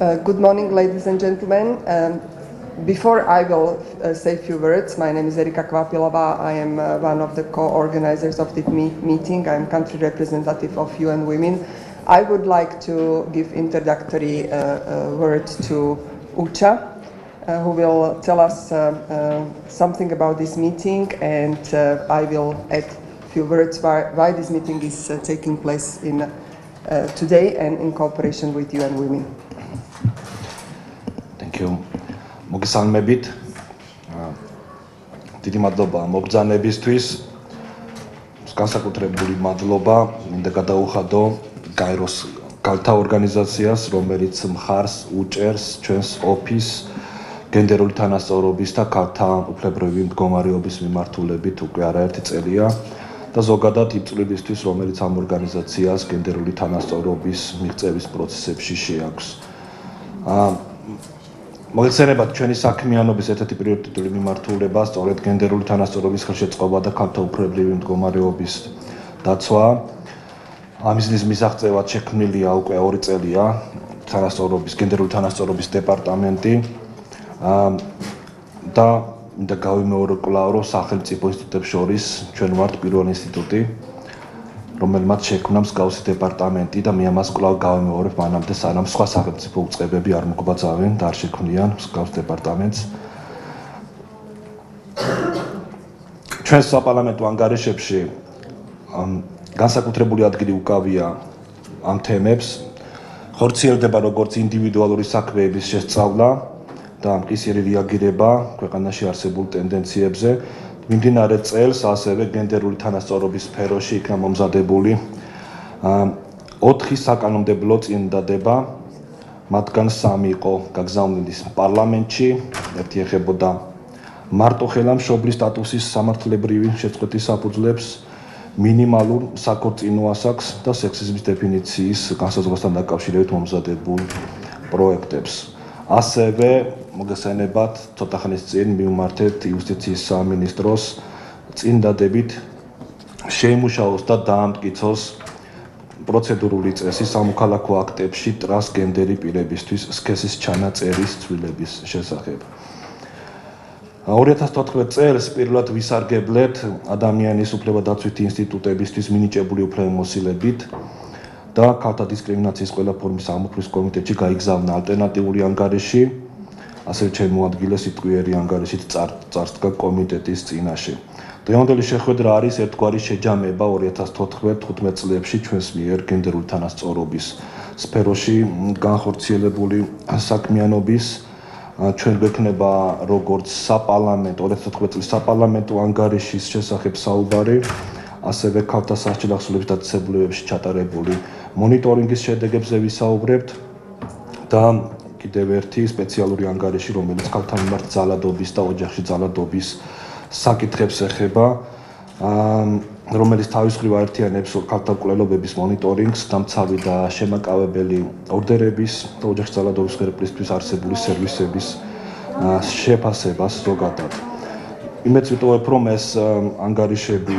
Good morning, ladies and gentlemen. Before I will say a few words, my name is Erika Kvapilova. I am one of the co-organizers of this meeting. I am country representative of UN Women. I would like to give introductory words to Ucha, who will tell us something about this meeting, and I will add a few words why this meeting is taking place today and in cooperation with UN Women. Thank you. მოგესალმებით. დიდი მადლობა მობრძანებისთვის. განსაკუთრებული მადლობა მინდა გადაუხადო გაეროს კალთა ორგანიზაციას, რომელიც მხარს უჭერს ჩვენს ოფისს გენდერული თანასწორობის და კალთა უფლებრივი მდგომარეობის მიმართულებით უკვე არაერთი წელია და ზოგადად იმ წლებისთვის, რომელიც ამ ორგანიზაციას გენდერული თანასწორობის მიღწევის პროცესებში შეაქვს. მოგეხსენებათ ჩვენი საქმიანობის ერთ-ერთი პრიორიტეტული მიმართულება სწორედ გენდერული თანასწორობის ხელშეწყობა და კალთა უფლებრივი მდგომარეობის დაცვა. ამის მისაღწევად შექმნილია უკვე 2 წელია გენდერული თანასწორობის დეპარტამენტი და მინდა გავიმეორო კვლავ, რომ სახელმწიფო ინსტიტუტებს შორის ჩვენ ვართ პირველი ინსტიტუტი, რომელმაც შექმნა მსგავსი დეპარტამენტი და მე ამას კვლავ გავიმეორებ მანამდე, სანამ სხვა სახელმწიფო უწყებები არ მოგვბაძავენ და არ შექმნიან მსგავს დეპარტამენტს. ჩვენს საპარლამენტო ანგარიშებში განსაკუთრებული ადგილი უკავია ამ თემებს. ხორციელდება როგორც ინდივიდუალური საქმეების შესწავლა და მყისიერი რეაგირება ქვეყანაში არსებულ ტენდენციებზე. მიმდინარე წელს ასევე გენდერული თანასწორობის სფეროში იქნა მომზადებული 4 საკანონმდებლო წინადადება, მათგან 3 იყო გაგზავნილი პარლამენტში, ერთი ეხებოდა მარტოხელა მშობლის სტატუსის სამართლებრივი შეწყვეტის საფუძვლებს, მინიმალურ საქორწინო ასაკს და სექსიზმის დეფინიციის განსაზღვრასთან დაკავშირებით მომზადებულ პროექტებს. ასევე მოგესალმებათ, ცოტა ხნის წინ მივმართეთ იუსტიციის სამინისტროს წინდადებით შეიმუშაოს და დაამტკიცოს პროცედურული წესი სამოქალაქო აქტებში ტრანსგენდერი პირებისთვის სქესის ჩანაწერის ცვლილების შესახებ. 2014 წელს პირველად ვისარგებლეთ ადამიანის უფლებადაცვითი ინსტიტუტებისთვის მინიჭებული უფლებამოსილებით და ქალთა დისკრიმინაციის ყველა ფორმის ამოფრვის კომიტეტში გაიგზავნა ალტერნატიული ანგარიში, ასევე შემოადგილეს სიტყვიერი ანგარიშით წარსდგა კომიტეტის წინაშე. დღევანდელი შეხვედრა არის ერთგვარი შეჯამება 2014-15 წლებში ჩვენს მიერ გენდერული თანასწორობის სფეროში განხორციელებული საქმიანობის. ჩვენ გვექნება როგორც საპარლამენტო 2014 წლის საპარლამენტო ანგარიშის შესახებ საუბარი, ასევე ქალთა სასჯელი ახსნილების დაწესებულებებში ჩატარებული მონიტორინგის შედეგებზე ვისაუბრებთ და კიდევ ერთი სპეციალური ანგარიში, რომელიც ქალთა მიმართ ძალადობის და ოჯახში ძალადობის საკითხებს ეხება, რომელიც თავის მხრივ აერთიანებს ქალთა მკვლელობების მონიტორინგს, დამცავი და შემაკავებელი ორდერების და ოჯახში ძალადობის ღერებლისთვის არსებული სერვისების შეფასებას ზოგადად. იმედს ვიტოვებ, რომ ეს ანგარიშები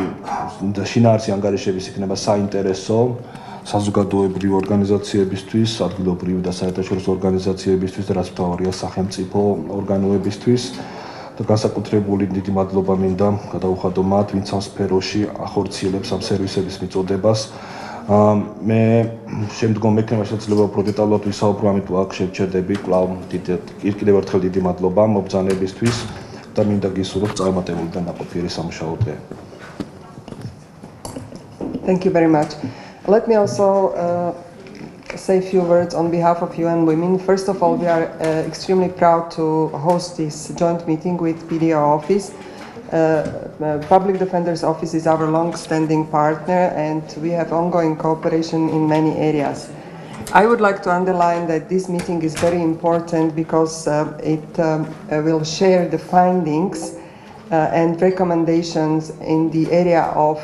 და შინაარსი ანგარიშების იქნება საინტერესო საზოგადოებრივი ორგანიზაციებისთვის, ადგილობრივი და საერთაშორისო ორგანიზაციებისთვის და რაც მთავარია სახელმწიფო ორგანოებისთვის. და განსაკუთრებული დიდი მადლობა მინდა გადაუხადო მათ, ვინც ამ სფეროში ახორციელებს ამ სერვისების მიწოდებას. მე შემდგომ მექნება შესაძლებლობა უფრო დეტალურად ვისაუბრო, ამიტომ აქ შევჩერდები კვლავ კიდევ ერთხელ დიდი მადლობა მობრძანებისთვის და მინდა გისურვოთ წარმატებული და ნაყოფიერი სამუშაო დღე. Thank you very much. Let me also say a few words on behalf of UN Women. First of all, we are extremely proud to host this joint meeting with PDO office. Public Defender's Office is our long-standing partner and we have ongoing cooperation in many areas. I would like to underline that this meeting is very important because it will share the findings and recommendations in the area of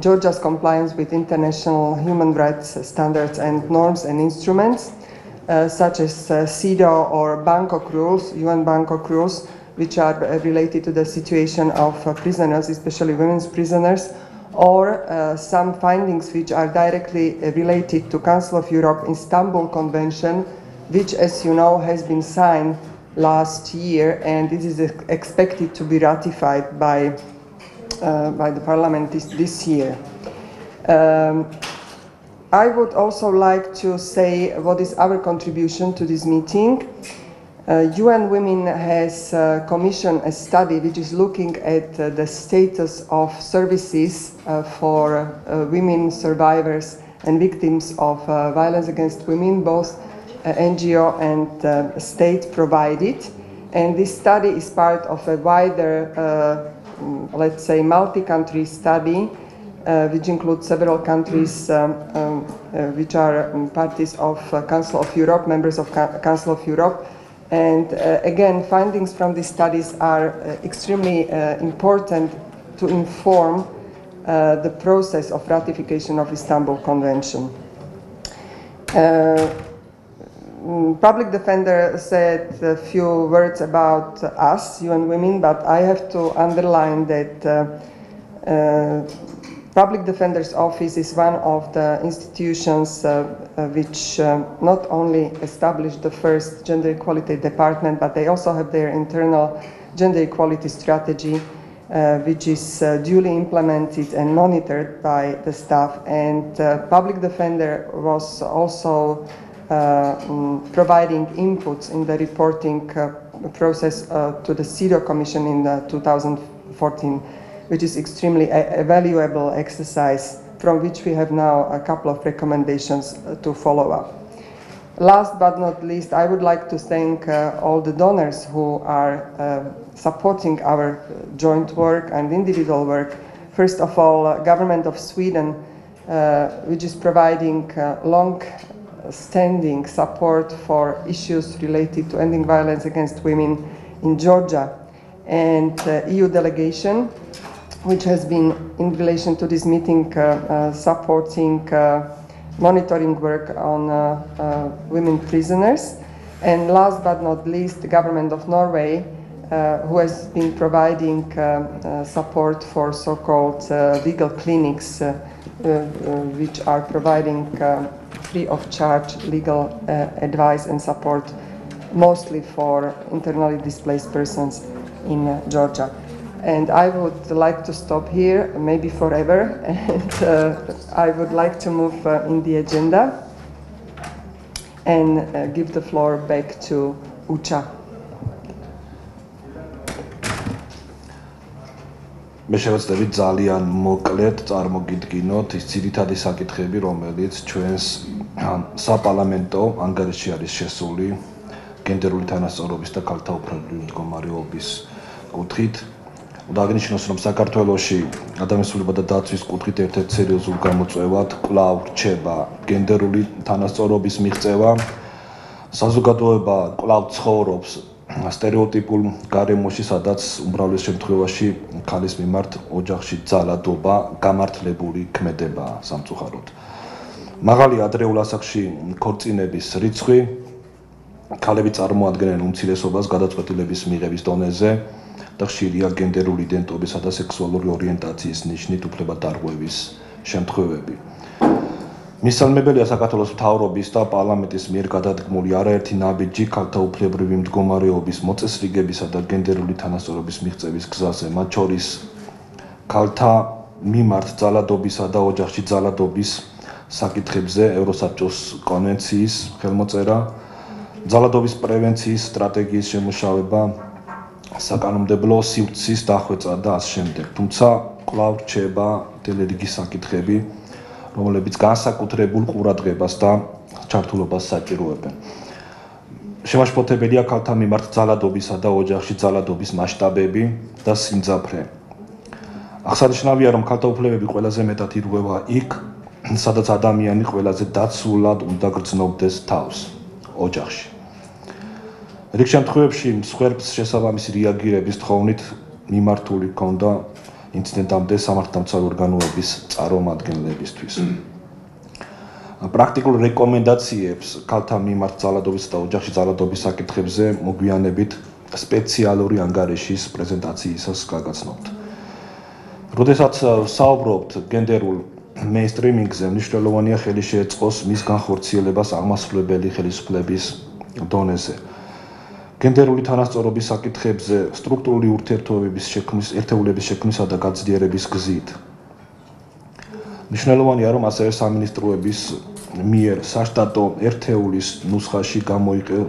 Georgia's compliance with international human rights standards and norms and instruments, such as CEDAW or Bangkok rules, UN Bangkok rules, which are related to the situation of prisoners, especially women's prisoners, or some findings which are directly related to Council of Europe Istanbul Convention, which, as you know, has been signed last year, and it is expected to be ratified by the Parliament this year. I would also like to say what is our contribution to this meeting. UN Women has commissioned a study which is looking at the status of services for women survivors and victims of violence against women, both NGO and state provided. And this study is part of a wider, let's say, multi-country study which includes several countries which are parties of Council of Europe, members of Council of Europe. And again, findings from these studies are extremely important to inform the process of ratification of Istanbul Convention. Public Defender said a few words about us, UN Women, but I have to underline that Public Defender's Office is one of the institutions which not only established the first gender equality department, but they also have their internal gender equality strategy, which is duly implemented and monitored by the staff. And Public Defender was also providing inputs in the reporting process to the CEDAW Commission in 2014. Which is extremely a valuable exercise from which we have now a couple of recommendations to follow up. Last but not least, I would like to thank all the donors who are supporting our joint work and individual work. First of all, Government of Sweden, which is providing long-standing support for issues related to ending violence against women in Georgia, and EU delegation, which has been, in relation to this meeting, supporting monitoring work on women prisoners. And last but not least, the Government of Norway, who has been providing support for so-called legal clinics, which are providing free of charge legal advice and support, mostly for internally displaced persons in Georgia. And I would like to stop here, maybe forever, and I would like to move in the agenda and give the floor back to Ucha. მე შევეცდები ძალიან მოკლედ წარმოგიდგინოთ ის ძირითადი საკითხები, რომელიც ჩვენს საპარლამენტო ანგარიშში არის შესული გენდერული თანასწორობის და ქალთა უფლებრივი მდგომარეობის კუთხით. Დაგნიშნოს, რომ საქართველოში ადამიანსულისა და დაცვის კუთხით ერთ-ერთ სერიოზულ გამოწვევად კვლავ რჩება გენდერული თანასწორობის მიღწევა. საზოგადოება კვლავ ცხოვრობს სტერეოტიპულ გარემოში, სადაც უმრავლეს შემთხვევაში ქალის მიმართ ოჯახში ძალადობა გამართლებული ქმედებაა სამწუხაროდ. მაღალი ადრეულ ასაკში ქორწინების რიცხვი, ქალები წარმოადგენენ უმცირესობას გადაწყვეტილების მიღების დონეზე და ხშირია გენდერული იდენტობისა და სექსუალური ორიენტაციის ნიშნით უფლებადარღვევის შემთხვევები. მისალმებელია საქართველოს მთავრობის და პარლამენტის მიერ გადადგმული არაერთი ნაბიჯი ქალთა უფლებრივი მდგომარეობის მოწესრიგებისა და გენდერული თანასწორობის მიღწევის გზაზე, მათ შორის ქალთა მიმართ ძალადობისა და ოჯახში ძალადობის საკითხებზე ევროსაბჭოს კონვენციის ხელმოწერა, ძალადობის პრევენციის სტრატეგიის შემუშავება, საკანონმდებლო სივრცის დახვეწა და ამ შემდეგ. თუმცა კვლავ რჩება რიგი საკითხები, რომლებიც განსაკუთრებულ ყურადღებას და ჩართულობას საჭიროებენ. შემაშფოთებელია ქალთა მიმართ ძალადობისა და ოჯახში ძალადობის მასშტაბები და სიმძაფრე. აღსანიშნავია, რომ ქალთა უფლებები ყველაზე მეტად ირღვევა იქ, სადაც ადამიანი ყველაზე დაცულად უნდა გრძნობდეს თავს ოჯახში. რიგ შემთხვევებში მსხვერპლს შესაბამისი რეაგირების თხოვნით მიმართული ჰქონდა ინციდენტამდე სამართალდამცავი ორგანოების წარმომადგენლებისთვის. პრაქტიკულ რეკომენდაციებს ქალთა მიმართ ძალადობის და ოჯახში ძალადობის საკითხებზე მოგვიანებით სპეციალური ანგარიშის პრეზენტაციისას გაგაცნობთ. როდესაც საუბრობთ გენდერულ მეინსტრიმინგზე, მნიშვნელოვანია ხელი შეეწყოს მის განხორციელებას აღმასრულებელი ხელისუფლების დონეზე. გენდერული თანასწორობის საკითხებზე სტრუქტურული ურთიერთობების ერთეულების შექმნისა და გაძლიერების გზით. მნიშვნელოვანია, რომ ასევე სამინისტროების მიერ საშტატო ერთეულის ნუსხაში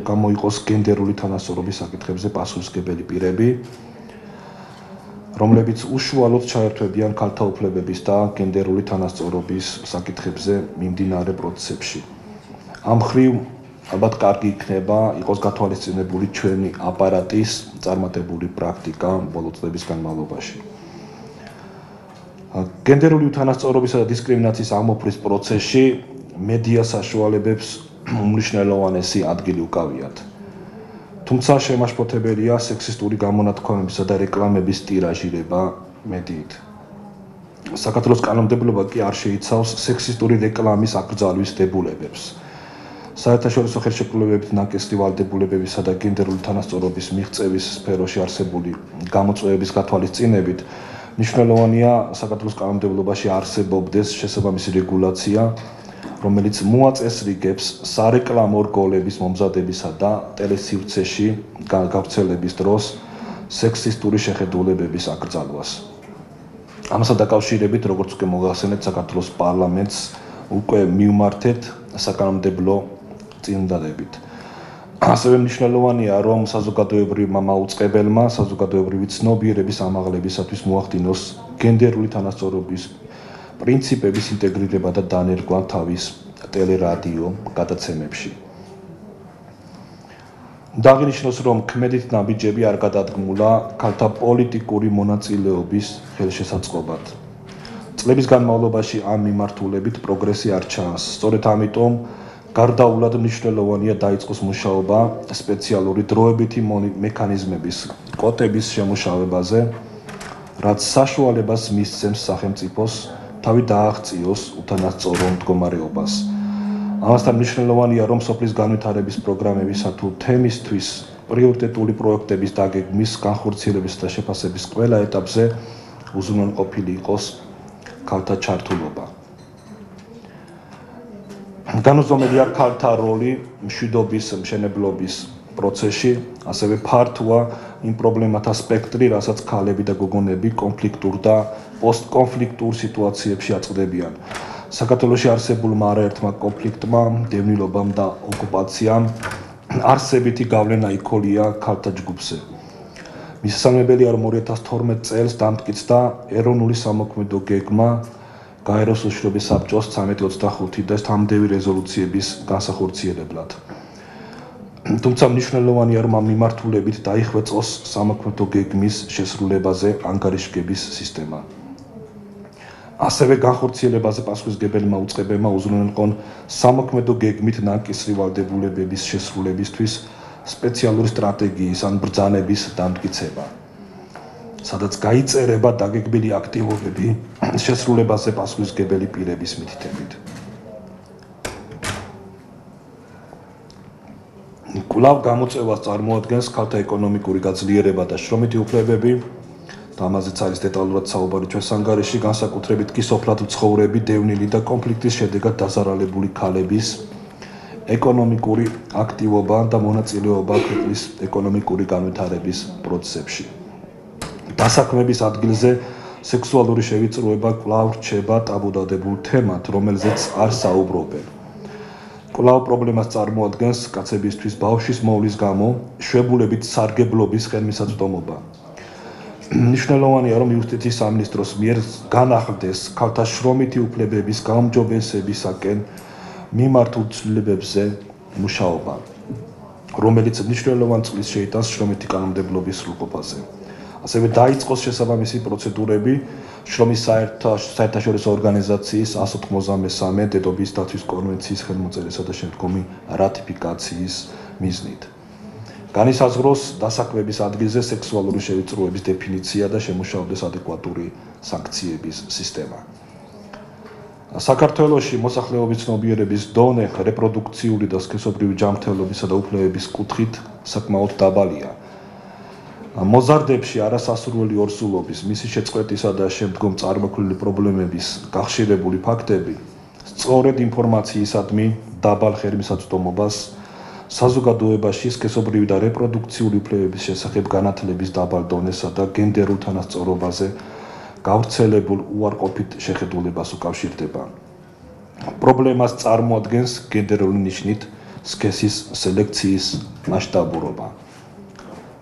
გამოიყოს გენდერული თანასწორობის საკითხებზე პასუხისმგებელი პირები, რომლებიც უშუალოდ ჩაერთვებიან ქალთა უფლებების და გენდერული თანასწორობის საკითხებზე მიმდინარე პროცესებში. ამ მხრივ ალბათ კარგი იქნება იყოს გათვალისწინებული ჩვენი აპარატის წარმატებული პრაქტიკა ბოლო წლების განმავლობაში. გენდერული თანასწორობისა და დისკრიმინაციის ამოფრვის პროცესში მედია საშუალებებს უმნიშვნელოვანესი ადგილი უკავიათ. თუმცა შემაშფოთებელია სექსისტური გამონათქვამებისა და რეკლამების ტირაჟირება მედიით. საქართველოს კანონმდებლობა კი არ შეიცავს სექსისტური რეკლამის აკრძალვის დებულებებს. საერთაშორისო ხელშეკრულებებით ნაკისრი ვალდებულებებისა და გენდერული თანასწორობის მიღწევის სფეროში არსებული გამოწვევების გათვალისწინებით მნიშვნელოვანია საქართველოს კანონმდებლობაში არსებობდეს შესაბამისი რეგულაცია, რომელიც მოაწესრიგებს სარეკლამო რგოლების მომზადებისა და ტელესივრცეში გავრცელების დროს სექსისტური შეხედულებების აკრძალვას. ამასთან დაკავშირებით, როგორც უკვე მოგახსენეთ, საქართველოს პარლამენტს უკვე მივმართეთ საკანონმდებლო წინადადებით. ასევე მნიშვნელოვანია, რომ საზოგადოებრივმა მაუწყებელმა საზოგადოებრივი ცნობიერების ამაღლებისათვის მოახდინოს გენდერული თანასწორობის პრინციპების ინტეგრირება და დანერგვა თავის ტელერადიო გადაცემებში. დაღინიშნოს, რომ ქმედით ნაბიჯები არ გადადგმულა ქალთა პოლიტიკური მონაწილეობის ხელშესაწყობად. წლების განმავლობაში ამ მიმართულებით პროგრესი არ ჩანს. სწორედ ამიტომ გარდაულად მნიშვნელოვანია დაიწყოს მუშაობა სპეციალური დროებითი მექანიზმების კოტების შემუშავებაზე, რაც საშუალებას მისცემს სახელმწიფოს თავი დააღწიოს უთანასწორო მდგომარეობას. ამასთან მნიშვნელოვანია, რომ სოფლის განვითარების პროგრამებისა თუ თემისთვის პრიორიტეტული პროექტების დაგეგმვის, განხორციელების და შეფასების ყველა ეტაპზე უზრუნველყოფილი იყოს ქალთა ჩართულობა. განუზომელია ქალთა როლი მშვიდობის მშენებლობის პროცესში, ასევე ფართოა იმ პრობლემათა სპექტრი, რასაც ქალები და გოგონები კონფლიქტურ და პოსტკონფლიქტურ სიტუაციებში აწყდებიან. საქართველოში არსებულმა არაერთმა კონფლიქტმა, დევნილობამ და ოკუპაციამ არსებითი გავლენა იქოლია ქალთა ჯგუფზე. მისასალმებელია, რომ 2012 წელს დამტკიცდა ეროვნული სამოქმედო გეგმა გაეროს უშიშროების საბჭოს 1325 და თანამდები რეზოლუციების განსახორციელებლად. თუმცა მნიშვნელოვანია, რომ ამ მიმართულებით დაიხვეწოს სამოქმედო გეგმის შესრულებაზე ანგარიშგების სისტემა. ასევე განხორციელებაზე პასუხისმგებელმა უწყებებმა უზრუნველყონ სამოქმედო გეგმით ნაკისრი ვალდებულებების შესრულებისთვის სპეციალური სტრატეგიის ან ბრძანების დამტკიცება, სადაც გაიწერება დაგეგმილი აქტივობები შესრულებაზე პასუხისმგებელი პირების მითითებით. კვლავ გამოწვევას წარმოადგენს ქალთა ეკონომიკური გაძლიერება და შრომითი უფლებები, და ამაზეც არის დეტალურად საუბარი ჩვენს ანგარიში, განსაკუთრებით კი სოფლად მცხოვრები, დევნილი და კონფლიქტის შედეგად დაზარალებული ქალების ეკონომიკური აქტივობა და მონაწილეობა ქვეყნის ეკონომიკური განვითარების პროცესებში. დასაქმების ადგილზე სექსუალური შევიწროება კვლავ რჩება ტაბუდადებულ თემად, რომელზეც არ საუბრობენ. კვლავ პრობლემას წარმოადგენს კაცებისთვის ბავშვის მოვლის გამო შვებულებით სარგებლობის ხელმისაწვდომობა. მნიშვნელოვანია, რომ იუსტიციის სამინისტროს მიერ განახლდეს ქალთა შრომითი უფლებების გაუმჯობესებისაკენ მიმართულ ცვლილებებზე მუშაობა, რომელიც მნიშვნელოვან წვლილს შეიტანს შრომითი კანონმდებლობის სრულყოფაზე. ასევე დაიწყოს შესაბამისი პროცედურები შრომის საერთაშორისო ორგანიზაციის 193 დედობის დათვის კონვენციის ხელმოწერისა და შემდგომი რატიფიკაციის მიზნით. განისაზღვროს დასაქმების ადგილზე სექსუალური შევიწროების დეფინიცია და შემუშავდეს ადეკვატური სანქციების სისტემა. საქართველოში მოსახლეობის ცნობიერების დონე რეპროდუქციული და სქესობრივი ჯანმრთელობისა და უფლებების კუთხით საკმაოდ დაბალია. მოზარდებში არასასურველი ორსულობის, მისი შეწყვეტისა და შემდგომ წარმოქმნილი პრობლემების გახშირებული ფაქტები სწორედ ინფორმაციისადმი დაბალ ხელმისაწვდომობას, საზოგადოებაში სქესობრივი და რეპროდუქციული უფლებების შესახებ განათლების დაბალ დონესა და გენდერულ თანასწორობაზე გავრცელებულ უარყოფით შეხედულებას უკავშირდება. პრობლემას წარმოადგენს გენდერული ნიშნით სქესის სელექციის მასშტაბურობა.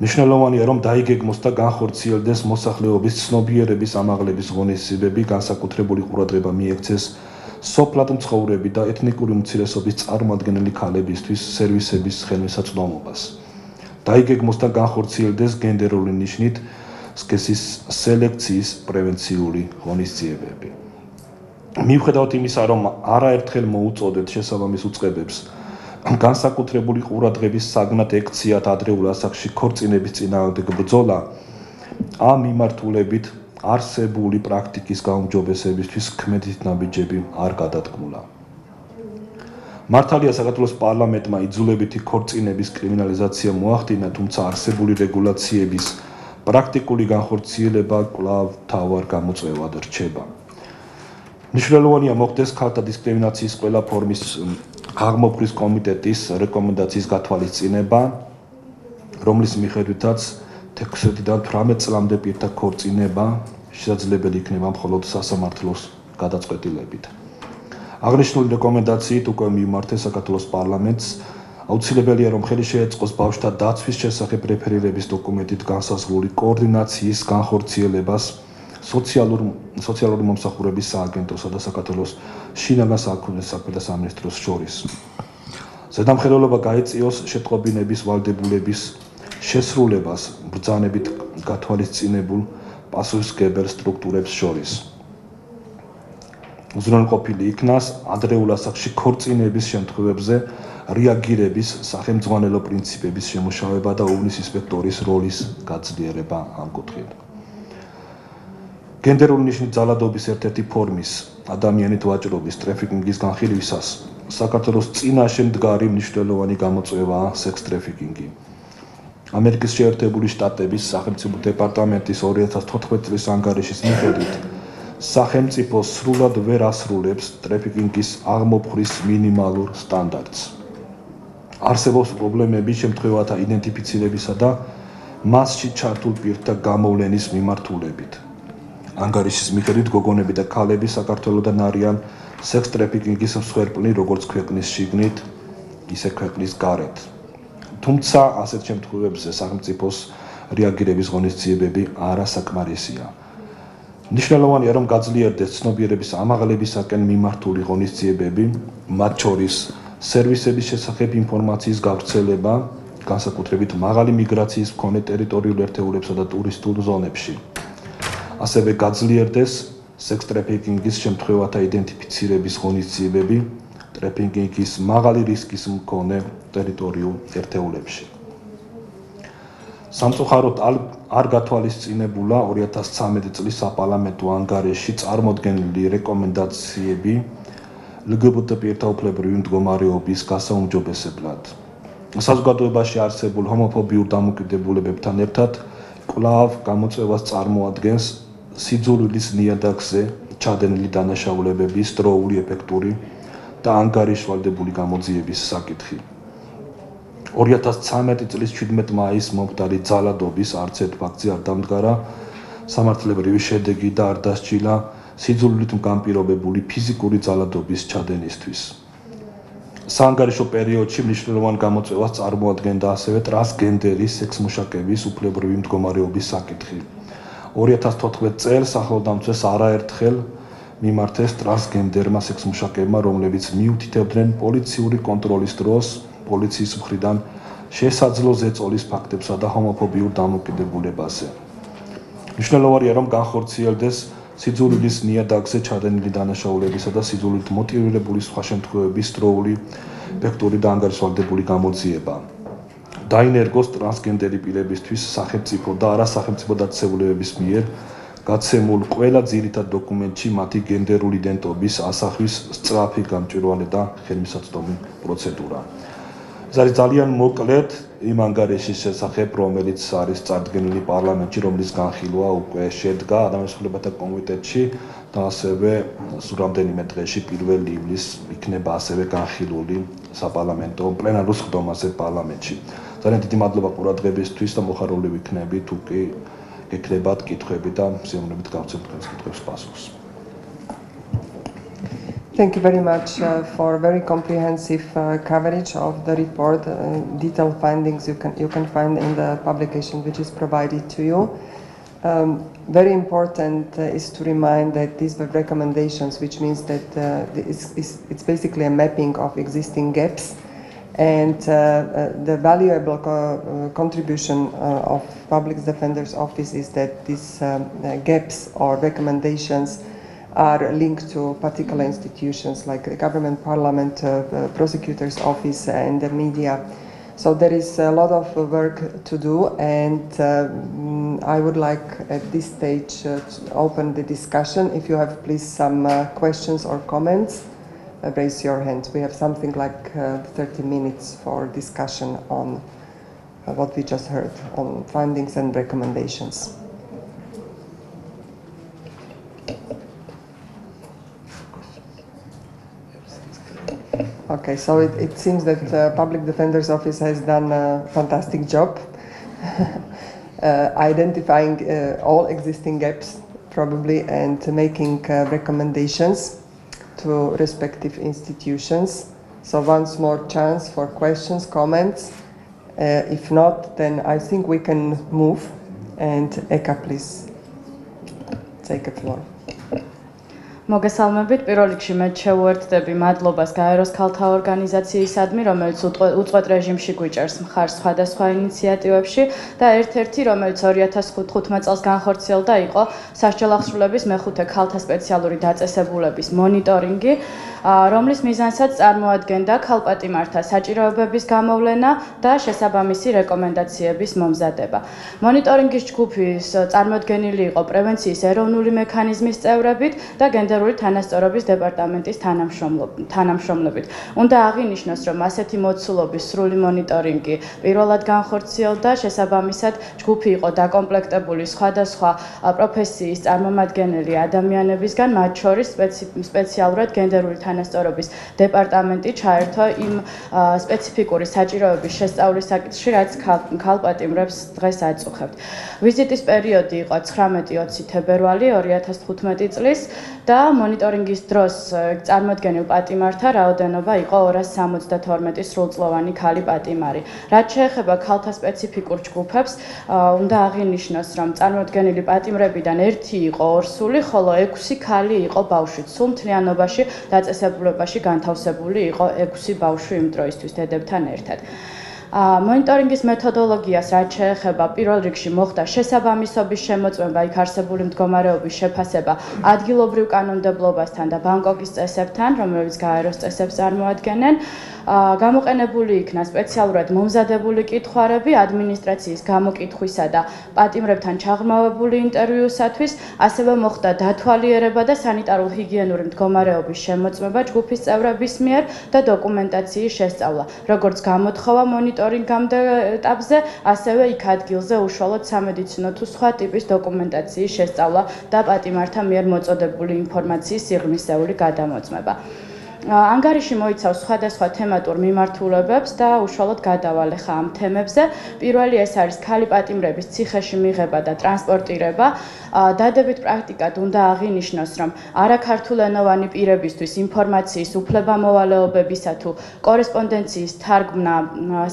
მნიშვნელოვანია, რომ დაიგეგმოს და განხორციელდეს მოსახლეობის ცნობიერების ამაღლების ღონისძიებები, განსაკუთრებული ყურადღება მიექცეს სოფლად მცხოვრები და ეთნიკური უმცირესობის წარმოადგენელი ქალებისთვის სერვისების ხელმისაწვდომობას. დაიგეგმოს და განხორციელდეს გენდერული ნიშნით სქესის სელექციის პრევენციული ღონისძიებები. მიუხედავად იმისა, რომ არაერთხელ მოუწოდეთ შესაბამის უწყებებს განსაკუთრებული ყურადღების საგნად ექციათ ადრეულ ასაკში ქორწინების წინააღმდეგ ბრძოლა, ამ მიმართულებით არსებული პრაქტიკის გაუმჯობესებისთვის ქმედით ნაბიჯები არ გადადგმულა. მართალია საქართველოს პარლამენტმა იძულებითი ქორწინების კრიმინალიზაცია მოახდინა, თუმცა არსებული რეგულაციების პრაქტიკული განხორციელება კვლავ მთავარ გამოწვევად რჩება. მნიშვნელოვანია მოხდეს ქალთა დისკრიმინაციის ყველა ფორმის აღმოფხვის კომიტეტის რეკომენდაციის გათვალისწინება, რომლის მიხედვითაც 16-დან 18 წლამდე პირთა ქორწინება შესაძლებელი იქნება მხოლოდ სასამართლოს გადაწყვეტილებით. აღნიშნული რეკომენდაციით უკვე მიმართეს საქართველოს პარლამენტს, აუცილებელია, რომ ხელი შეეწყოს ბავშვთა დაცვის შესახებ რეფერირების დოკუმენტით განსაზღვრული კოორდინაციის განხორციელებას სოციალური მომსახურების სააგენტოსა და საქართველოს შინაგან საქმეთა სამინისტროს შორის. ზედამხედველობა გაეწიოს შეტყობინების ვალდებულების შესრულებას ბრძანებით გათვალისწინებულ პასუხისმგებელ სტრუქტურებს შორის. უზრუნველყოფილი იქნას ადრეულ ასაკში ქორწინების შემთხვევებზე რეაგირების სახელმძღვანელო პრინციპების შემუშავება და უბნის ინსპექტორის როლის გაძლიერება ამ კუთხით. გენდერული ნიშნით ძალადობის ერთ-ერთი ფორმის ადამიანით ვაჭრობის ტრეფიკინგის განხილვისას საქართველოს წინაშე მდგარი მნიშვნელოვანი გამოწვევაა სექს ტრეფიკინგი. ამერიკის შეერთებული შტატების სახელმწიფო დეპარტამენტის 2014 წლის ანგარიშის მიხედვით სახელმწიფო სრულად ვერ ასრულებს ტრეფიკინგის აღმოფხვის მინიმალურ სტანდარტს. არსებობს პრობლემები შემთხვევათა იდენტიფიცირებისა და მასში ჩართულ პირთა გამოვლენის მიმართულებით. ანგარიშის მიხედვით გოგონები და ქალები საქართველოდან არიან სექს ტრეფიკინგის მსხვერპლი როგორც ქვეყნის შიგნით, ისე ქვეყნის გარეთ. თუმცა ასეთ შემთხვევებზე სახელმწიფოს რეაგირების ღონისძიებები არასაკმარისია. მნიშვნელოვანია, რომ გაძლიერდეს ცნობიერების ამაღლებისაკენ მიმართული ღონისძიებები, მათ შორის სერვისების შესახებ ინფორმაციის გავრცელება, განსაკუთრებით მაღალი მიგრაციის მქონე ტერიტორიულ ერთეულებსა და ტურისტულ ზონებში. ასევე გაძლიერდეს სექს ტრეფიკინგის შემთხვევათა იდენტიფიცირების ღონისძიებები ტრეფიკინგის მაღალი რისკის მქონე ტერიტორიულ ერთეულებში. სამწუხაროდ არ გათვალისწინებულა 2013 წლის საპარლამენტო ანგარიშში წარმოდგენილი რეკომენდაციები LGBT პირთა უფლებრივი მდგომარეობის გასაუმჯობესებლად. საზოგადოებაში არსებულ ჰომოფობიურ დამოკიდებულებებთან ერთად კვლავ გამოწვევას წარმოადგენს სიძულვილის ნიადაგზე ჩადენილი დანაშაულებების დროული ეფექტური და ანგარიშვალდებული გამოძიების საკითხი. 2013 წლის 17 მაისს მომხდარი ძალადობის არც ერთ ფაქტზე არ დამდგარა სამართლებრივი შედეგი და არ დასჯილა სიძულვილით განპირობებული ფიზიკური ძალადობის ჩადენისთვის. საანგარიშო პერიოდში მნიშვნელოვან გამოწვევას წარმოადგენდა ასევე ტრანსგენდერის სექსმუშაკების უფლებრივი მდგომარეობის საკითხი. 2014 წელს ახლოდამცვეს არაერთხელ მიმართეს ტრანსგენდერმა სექსმუშაკებმა, რომლებიც მიუთითებდნენ პოლიციური კონტროლის დროს პოლიციის მხრიდან შესაძლო ზეწოლის ფაქტებსა და ჰომოფობიურ დამოკიდებულებაზე. მნიშვნელოვანია, რომ განხორციელდეს სიძულვილის ნიადაგზე ჩადენილი დანაშაულებისა და სიძულვილით მოტივირებული სხვა შემთხვევების დროული ეფექტური და ანგარიშვალდებული გამოძიება. დაინერგოს ტრანსგენდერი პირებისთვის სახელმწიფო და არასახელმწიფო დაწესებულებების მიერ გაცემულ ყველა ძირითად დოკუმენტში მათი გენდერული იდენტობის ასახვის სწრაფი გამჭვირვალე და ხელმისაწვდომი პროცედურა. ეს არის ძალიან მოკლედ იმ ანგარიშის შესახებ, რომელიც არის წარდგენილი პარლამენტში, რომლის განხილვა უკვე შედგა ადამიანის უფლებათა კომიტეტში და ასევე რამდენიმე დღეში 1 ივლისს იქნება ასევე განხილული საპარლამენტო პლენარულ სხდომაზე პარლამენტში. ძალიან დიდი მადლობა ყურადღებისთვის და მოხარული ვიქნები თუ კი გექნებათ კითხვები და სიამოვნებით გავცემთ თქვენს კითხვებს პასუხს. Thank you very much for very comprehensive coverage of the report. Detailed findings you can find in the publication which is provided to you. Very important is to remind that these were recommendations, which means that it's basically a mapping of existing gaps, and the valuable contribution of Public Defender's Office is that these gaps or recommendations are linked to particular institutions like the government, parliament, prosecutor's office, and the media. So there is a lot of work to do, and I would like at this stage to open the discussion. If you have please some questions or comments, raise your hand. We have something like 30 minutes for discussion on what we just heard on findings and recommendations. Okay, so it seems that Public Defender's Office has done a fantastic job identifying all existing gaps probably and making recommendations to respective institutions. So once more chance for questions, comments. If not, then I think we can move, and Eka, please take the floor. მოგესალმებით, პირველ რიგში მე შევუერთდები მადლობას გაეროს ქალთა ორგანიზაციისადმი, რომელიც უწყვეტ რეჟიმში გვიჭერს მხარს სხვადასხვა ინიციატივებში და ერთ-ერთი, რომელიც 2015 წელს განხორციელდა, იყო სასჯელ აღსრულების მეხუთე ქალთა სპეციალური დაწესებულების მონიტორინგი, რომლის მიზანსაც წარმოადგენდა ქალპატიმართა საჭიროებების გამოვლენა და შესაბამისი რეკომენდაციების მომზადება. მონიტორინგის ჯგუფის წარმოდგენილი იყო პრევენციის ეროვნული მექანიზმის წევრებით და გენდერული თანასწორობის დეპარტამენტის თანამშრომლობით. უნდა აღინიშნოს, რომ ასეთი მოცულობის სრული მონიტორინგი პირველად განხორციელდა, შესაბამისად ჯგუფი იყო დაკომპლექტებული სხვადასხვა პროფესიის წარმომადგენელი ადამიანებისგან, მათ შორის სპეციალურად გენდერული თანასწორობის დეპარტამენტი ჩაერთო იმ სპეციფიკური საჭიროების შესწავლის საკითხში, რაც ქალპატიმრებს დღეს აწუხებთ. ვიზიტის პერიოდი იყო 19-20 თებერვალი 2015 წლის და მონიტორინგის დროს წარმოდგენილ პატიმართა რაოდენობა იყო 272 სრულწლოვანი ქალი პატიმარი. რაც შეეხება ქალთა სპეციფიკურ ჯგუფებს, უნდა აღინიშნოს, რომ წარმოდგენილი პატიმრებიდან ერთი იყო ორსული, ხოლო 6 ქალი იყო ბავშვი. სულ მთლიანობაში დაწესებულებაში განთავსებული იყო 6 ბავშვი იმ დროისთვის დედებთან ერთად. მონიტორინგის მეთოდოლოგიას რაც შეეხება, პირველ რიგში მოხდა შესაბამისობის შემოწმება, იქ არსებული მდგომარეობის შეფასება ადგილობრივ კანონმდებლობასთან და ბანგკოკის წესებთან, რომლებიც გაეროს წესებს წარმოადგენენ. გამოყენებული იქნა სპეციალურად მომზადებული კითხვარები ადმინისტრაციის გამოკითხვისა და პატიმრებთან ჩაღრმავებული ინტერვიუსათვის, ასევე მოხდა დათვალიერება და სანიტარულ-ჰიგიენური მდგომარეობის შემოწმება ჯგუფის წევრების მიერ და დოკუმენტაციის შესწავლა, როგორც გამოთხოვა მონიტორინგამდე ეტაპზე, ასევე იქ ადგილზე უშუალოდ სამედიცინო თუ სხვა ტიპის დოკუმენტაციის შესწავლა და პატიმართა მიერ მოწოდებული ინფორმაციის სიღრმისეული გადამოწმება. ანგარიში მოიცავს სხვადასხვა თემატურ მიმართულებებს და უშუალოდ გადავალ ხა ამ თემებზე. პირველი ეს არის ქალი პატიმრების ციხეში მიღება და ტრანსპორტირება. დადებით პრაქტიკად უნდა აღინიშნოს, რომ არაქართულენოვანი პირებისთვის ინფორმაციის უფლებამოვალეობებისა თუ კორესპონდენციის თარგმნა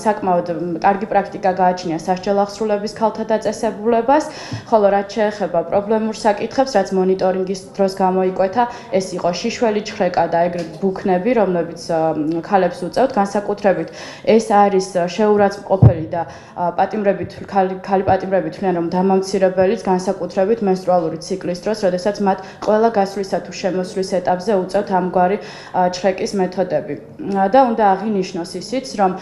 საკმაოდ კარგი პრაქტიკა გააჩნია სასჯელ აღსრულების ქალთა დაწესებულებას, ხოლო რაც შეეხება პრობლემურ საკითხებს, რაც მონიტორინგის დროს გამოიკვეთა, ეს იყო შიშველი ჩხრეკა და ეგრეთ ბუქნები, რომლებიც ქალებს უწევთ, განსაკუთრებით ეს არის შეურაცხმყოფელი და ქალი პატიმრები თვლიან, რომ დამამცირებელიც განსაკუთრებით menstruალური ციკლის დროს, როდესაც მათ ყველა გასვლისა თუ შემოსვლის ეტაპზე უწევთ ამგვარი ჩხრეკის მეთოდები. და უნდა აღინიშნოს ისიც, რომ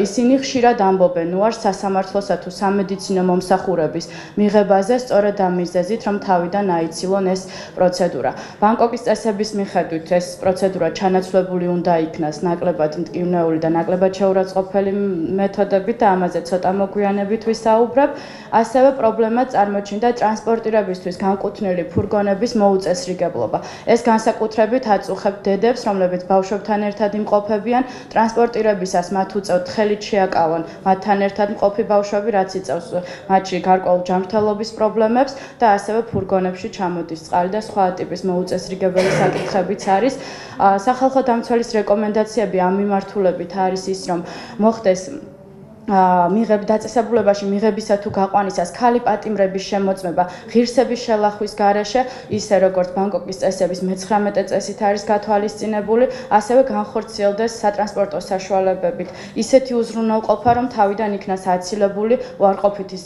ისინი ხშირად ამბობენ უარს სასამართლოსა თუ სამედიცინო მომსახურების მიღებაზე, სწორედ ამ მიზეზით, რომ თავიდან აიცილონ ეს პროცედურა. ბანგკოკის წესების მიხედვით ეს პროცედურა ჩანაცვლება განსხვავებული უნდა იქნას ნაკლებად მტკივნეული და ნაკლებად შეურაცხყოფელი მეთოდებით და ამაზე ცოტა მოგვიანებით ვისაუბრებ. ასევე პრობლემა წარმოჩნდა ტრანსპორტირებისთვის განკუთვნილი ფურგონების მოუწესრიგებლობა. ეს განსაკუთრებით აწუხებთ დედებს, რომლებიც ბავშვებთან ერთად იმყოფებიან, ტრანსპორტირებისას მათ უწევთ ხელით შეაკავონ მათთან ერთად მყოფი ბავშვები, რაც იწევს მათში გარკვეულ ჯანმრთელობის პრობლემებს და ასევე ფურგონებში ჩამოდის წყალი და სხვა ტიპის მოუწესრიგებელი საკითხებიც არის. სახალხო დამცველის რეკომენდაციები ამ მიმართულებით არის ის, რომ მოხდეს დაწესებულებაში მიღებისა თუ გაყვანისას ქალი პატიმრების შემოწმება ღირსების შელახვის გარეშე, ისე როგორც ბანგკოკის წესების მე-19 წესით არის გათვალისწინებული, ასევე განხორციელდეს სატრანსპორტო საშუალებებით ისეთი უზრუნველყოფა, რომ თავიდან იქნას აცილებული უარყოფითი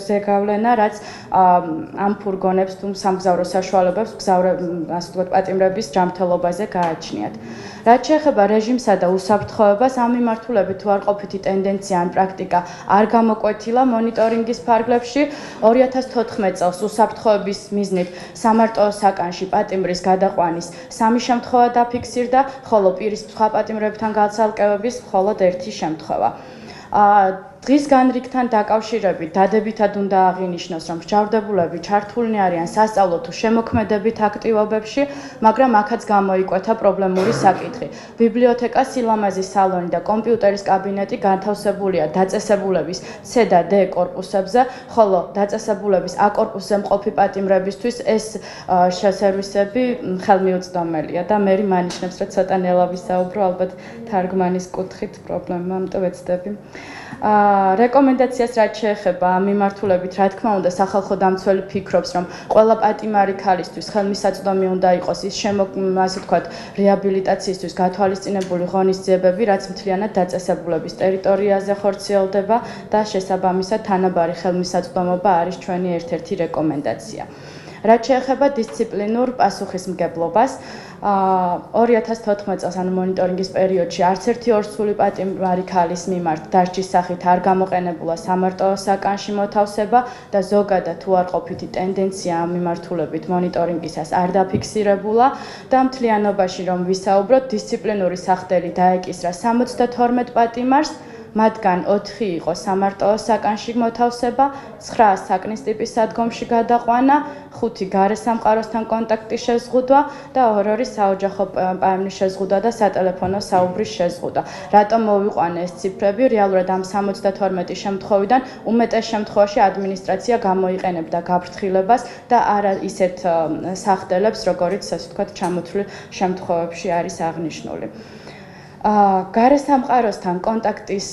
ზეგავლენა, რაც ამ ფურგონებს თუ სამგზავრო საშუალებებს პატიმრების ჯანმრთელობაზე გააჩნიათ. რაც შეეხება რეჟიმსა და უსაფრთხოებას, ამ მიმართულებით უარყოფითი ტენდენცია ან პრაქტიკა არ გამოკვეთილა მონიტორინგის ფარგლებში. 2014 წელს უსაფრთხოების მიზნით სამარტოო საკანში პატიმრის გადაყვანის 3 შემთხვევა დაფიქსირდა, ხოლო პირის სხვა პატიმრებთან გაცალკევების მხოლოდ 1 შემთხვევა. დღის განრიგთან დაკავშირებით დადებითად უნდა აღინიშნოს, რომ მსჯავრდებულები ჩართულნი არიან სასწავლო თუ შემოქმედებით აქტივობებში, მაგრამ აქაც გამოიკვეთა პრობლემური საკითხი. ბიბლიოთეკა, სილამაზის სალონი და კომპიუტერის კაბინეტი განთავსებულია დაწესებულების C და D კორპუსებზე, ხოლო დაწესებულების A კორპუსზე მყოფი პატიმრებისთვის ეს სერვისები ხელმიუწვდომელია და მე მანიშნებს, რომ ცოტა ნელა ვისაუბრო, ალბათ თარგმანის კუთხით პრობლემა, ამიტომ ვეცდები. რეკომენდაციას რაც შეეხება ამ მიმართულებით, რა თქმა უნდა, სახალხო დამცველი ფიქრობს, რომ ყველა პატიმარი ქალისთვის ხელმისაწვდომი უნდა იყოს ის ასე ვთქვათ, რეაბილიტაციისთვის გათვალისწინებული ღონისძიებები, რაც მთლიანად დაწესებულების ტერიტორიაზე ხორციელდება და შესაბამისად თანაბარი ხელმისაწვდომობა არის ჩვენი ერთ-ერთი რეკომენდაცია. რაც შეეხება დისციპლინურ პასუხისმგებლობას, 2014 წელს ანუ მონიტორინგის პერიოდში არც ერთი ორსული პატიმარი ქალის მიმართ დასჯის სახით არ გამოყენებულა სამარტოო საკანში მოთავსება და ზოგადად უარყოფითი ტენდენცია ამ მიმართულებით მონიტორინგისას არ დაფიქსირებულა და მთლიანობაში რომ ვისაუბროთ, დისციპლინური სახდელი დაეკისრა 72 პატიმარს, მათგან 4 იყო სამარტოო საკანში მოთავსება, 9 საკნის ტიპის სადგომში გადაყვანა, 5 გარესამყაროსთან კონტაქტის შეზღუდვა და 2 საოჯახო პაემნის შეზღუდვა და სატელეფონო საუბრის შეზღუდვა. რატომ მოვიყვანე ეს ციფრები? რეალურად ამ 72 შემთხვევიდან უმეტეს შემთხვევაში ადმინისტრაცია გამოიყენებდა გაფრთხილებას და არა ისეთ სახდელებს, როგორიც ასე ვთქვათ, ჩამოთვლილ შემთხვევებში არის აღნიშნული. გარესამყაროსთან კონტაქტის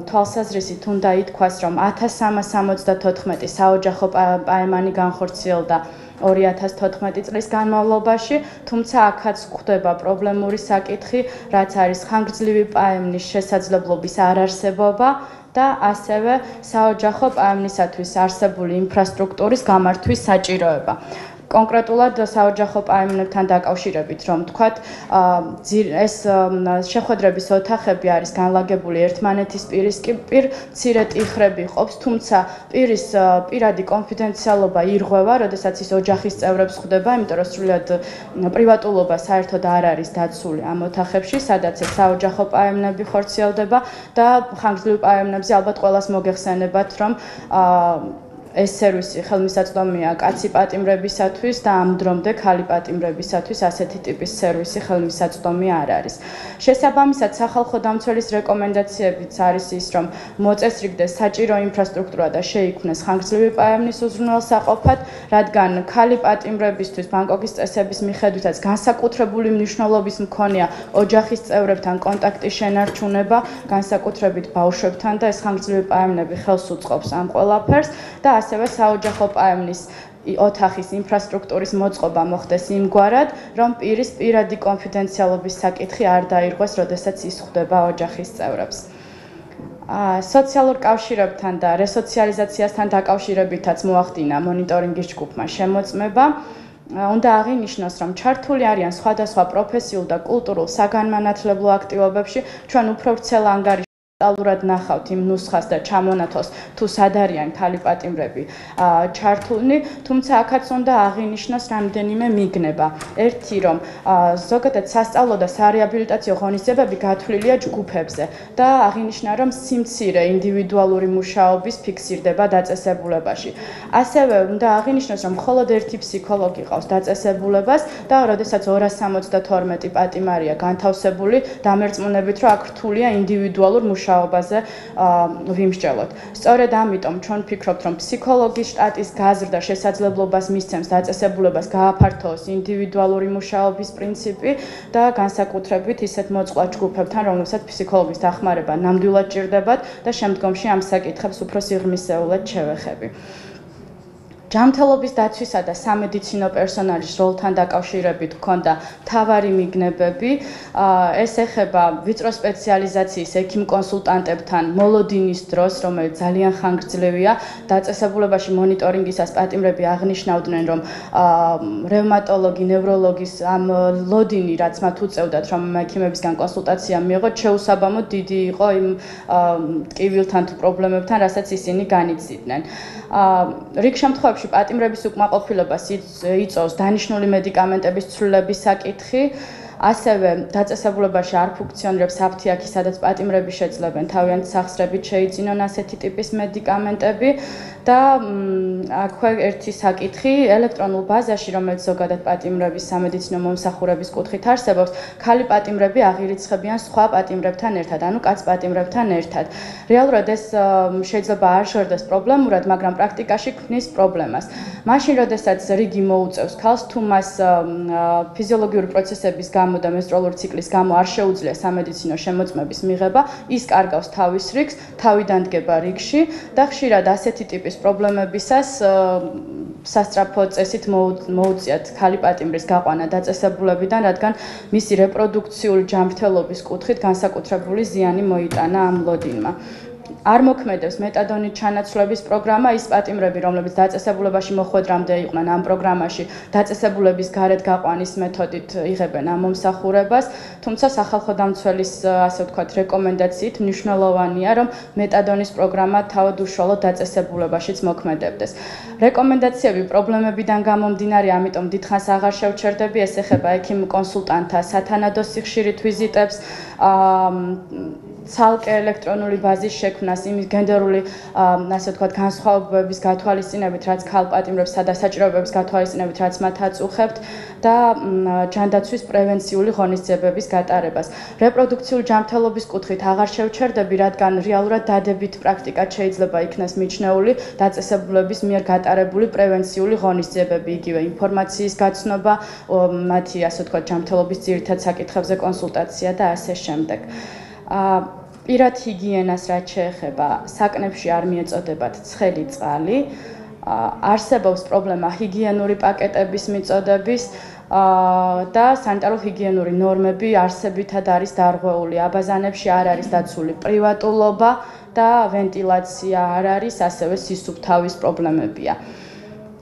თვალსაზრისით უნდა ითქვას, რომ 1374 საოჯახო პაემანი განხორციელდა 2014 წლის განმავლობაში, თუმცა აქაც გვხვდება პრობლემური საკითხი, რაც არის ხანგრძლივი პაემნის შესაძლებლობის არარსებობა და ასევე საოჯახო პაემნისათვის არსებული ინფრასტრუქტურის გამართვის საჭიროება. კონკრეტულად საოჯახო პაემნებთან დაკავშირებით, რომ თქვათ, ეს შეხვედრების ოთახები არის განლაგებული ერთმანეთის პირისპირ, მცირე ტიხრები ყოფს, თუმცა პირის პირადი კონფიდენციალობა ირღვევა, როდესაც ის ოჯახის წევრებს ხვდება, იმიტომ რომ სრულად პრივატულობა საერთოდ არ არის დაცული ამ ოთახებში, სადაც ეს საოჯახო პაემნები ხორციელდება და ხანგრძლივ პაემნებზე ალბათ ყველას მოგეხსენებათ, რომ ეს სერვისი ხელმისაწვდომია კაცი პატიმრებისათვის და ამ დრომდე ქალი პატიმრებისათვის ასეთი ტიპის სერვისი ხელმისაწვდომი არ არის. შესაბამისად, სახალხო დამცველის რეკომენდაციებიც არის ის, რომ მოწესრიგდეს საჭირო ინფრასტრუქტურა და შეიქმნეს ხანგრძლივი პაემნის უზრუნველსაყოფად, რადგან ქალი პატიმრებისთვის ბანგკოკის წესების მიხედვითაც განსაკუთრებული მნიშვნელობის მქონეა ოჯახის წევრებთან კონტაქტის შენარჩუნება, განსაკუთრებით ბავშვებთან და ეს ხანგრძლივი პაემნები ხელს უწყობს ამ ყველაფერს და ასევე საოჯახო პაემნის ოთახის ინფრასტრუქტურის მოწყობა მოხდეს იმგვარად, რომ პირის პირადი კონფიდენციალობის საკითხი არ დაირღვეს, როდესაც ის ხვდება ოჯახის წევრებს. სოციალურ კავშირებთან და რესოციალიზაციასთან დაკავშირებითაც მოახდინა მონიტორინგის ჯგუფმა შემოწმება. უნდა აღინიშნოს, რომ ჩართული არიან სხვადასხვა პროფესიულ და კულტურულ საგანმანათლებლო აქტივობებში, ჩვენ უფრო ვრცელ ანგარიშს ალურად ნახავთ იმ ნუსხას და ჩამონათვალს თუ სად არიან ქალიპატიმრები ჩართულნი, თუმცა აქაც უნდა აღინიშნოს რამდენიმე მიგნება. ერთი რომ ზოგადად სასწავლო და სარეაბილიტაციო ღონისძიებები გათვლილია ჯგუფებზე და აღინიშნა რომ სიმცირე ინდივიდუალური მუშაობის ფიქსირდება დაწესებულებაში. ასევე უნდა აღინიშნოს რომ მხოლოდ ერთი ფსიქოლოგი ყავს დაწესებულებას და როდესაც 272 პატიმარია განთავსებული, დამერწმუნებით რომ აქ რთულია ინდივიდუალურ მუშაობაზე ვიმსჯელოთ. სწორედ ამიტომ ჩვენ ვფიქრობთ, რომ ფსიქოლოგის შტატის გაზრდა შესაძლებლობას მისცემს დაწესებულებას გააფართოოს ინდივიდუალური მუშაობის პრინციპი და განსაკუთრებით ისეთ მოწყვლად ჯგუფებთან, რომლებსაც ფსიქოლოგის დახმარება ნამდვილად ჭირდებათ და შემდგომში ამ საკითხებს უფრო სიღრმისეულად შევეხები. ჯანმრთელობის დაცვისა და სამედიცინო პერსონალის როლთან დაკავშირებით ჰქონდა მთავარი მიგნებები. ეს ეხება ვიწრო სპეციალიზაციის ექიმ კონსულტანტებთან მოლოდინის დროს, რომელიც ძალიან ხანგრძლივია. დაწესებულებაში მონიტორინგისას პატიმრები აღნიშნავდნენ, რომ რევმატოლოგი, ნევროლოგის ამ ლოდინი, რაც მათ უწევდათ, რომ ექიმებისგან კონსულტაცია მიიღოთ, შეუსაბამოდ დიდი იყო იმ ტკივილთან თუ პრობლემებთან, რასაც ისინი განიცდიდნენ. რიგ შემთხვევებში პატიმრების უკმაყოფილებას იწვევს დანიშნული მედიკამენტების ცვლილების საკითხი. ასევე დაწესებულებაში არ ფუნქციონირებს აფთიაქი, სადაც პატიმრები შეძლებენ თავიანთი სახსრებით შეიძინონ ასეთი ტიპის მედიკამენტები და აქვე ერთი საკითხი ელექტრონულ ბაზაში, რომელიც ზოგადად პატიმრების სამედიცინო მომსახურების კუთხით არსებობს, ქალი პატიმრები აღირიცხებიან სხვა პატიმრებთან ერთად, ანუ კაც პატიმრებთან ერთად. რეალურად ეს შეიძლება არ ჟღერდეს პრობლემურად, მაგრამ პრაქტიკაში ქმნის პრობლემას. მაშინ, როდესაც რიგი მოუწევს ქალს, თუ მას ფიზიოლოგიური პროცესების გამო და მენსტრუალური ციკლის გამო არ შეუძლია სამედიცინო შემოწმების მიღება, ის კარგავს თავის რიგს, თავიდან დგება რიგში და ხშირად ასეთი ტიპის პრობლემებისას სასწრაფო წესით მოუწიათ ქალი პატიმრის გაყვანა დაწესებულებიდან, რადგან მისი რეპროდუქციული ჯანმრთელობის კუთხით განსაკუთრებული ზიანი მოიტანა ამ ლოდინმა. არ მოქმედებს მეტადონით ჩანაცვლების პროგრამა, ის პატიმრები, რომლებიც დაწესებულებაში მოხვედრამდე იყვნენ ამ პროგრამაში, დაწესებულების გარეთ გაყვანის მეთოდით იღებენ ამ მომსახურებას, თუმცა სახალხო დამცველის, ასე ვთქვათ, რეკომენდაციით მნიშვნელოვანია, რომ მეტადონის პროგრამა თავად უშუალოდ დაწესებულებაშიც მოქმედებდეს. რეკომენდაციები პრობლემებიდან გამომდინარე, ამიტომ დიდხანს აღარ შევჩერდები, ეს ეხება ექიმ კონსულტანტთა სათანადო სიხშირით ვიზიტებს, ცალკე ელექტრონული ბაზის შექმნას, იმის გენდერული, ასე ვთქვათ, განსხვავებების გათვალისწინებით, რაც ქალ პატიმრებსა და საჭიროებების გათვალისწინებით, რაც მათ აწუხებთ და ჯანდაცვის პრევენციული ღონისძიებების გატარებას. რეპროდუქციული ჯანმრთელობის კუთხით აღარ შევჩერდები, რადგან რეალურად დადებით პრაქტიკად შეიძლება იქნას მიჩნეული დაწესებულების მიერ გატარებული პრევენციული ღონისძიებები, იგივე ინფორმაციის გაცნობა, მათი, ასე ვთქვათ, ჯანმრთელობის ძირითად საკითხებზე კონსულტაცია და ასე შემდეგ. პირად ჰიგიენას რაც შეეხება, საკნებში არ მიეწოდებათ ცხელი წყალი. არსებობს პრობლემა ჰიგიენური პაკეტების მიწოდების და სანიტარო-ჰიგიენური ნორმები არსებითად არის დარღვეული. აბაზანებში არ არის დაცული პრივატულობა და ვენტილაცია არ არის, ასევე სისუფთავის პრობლემებია.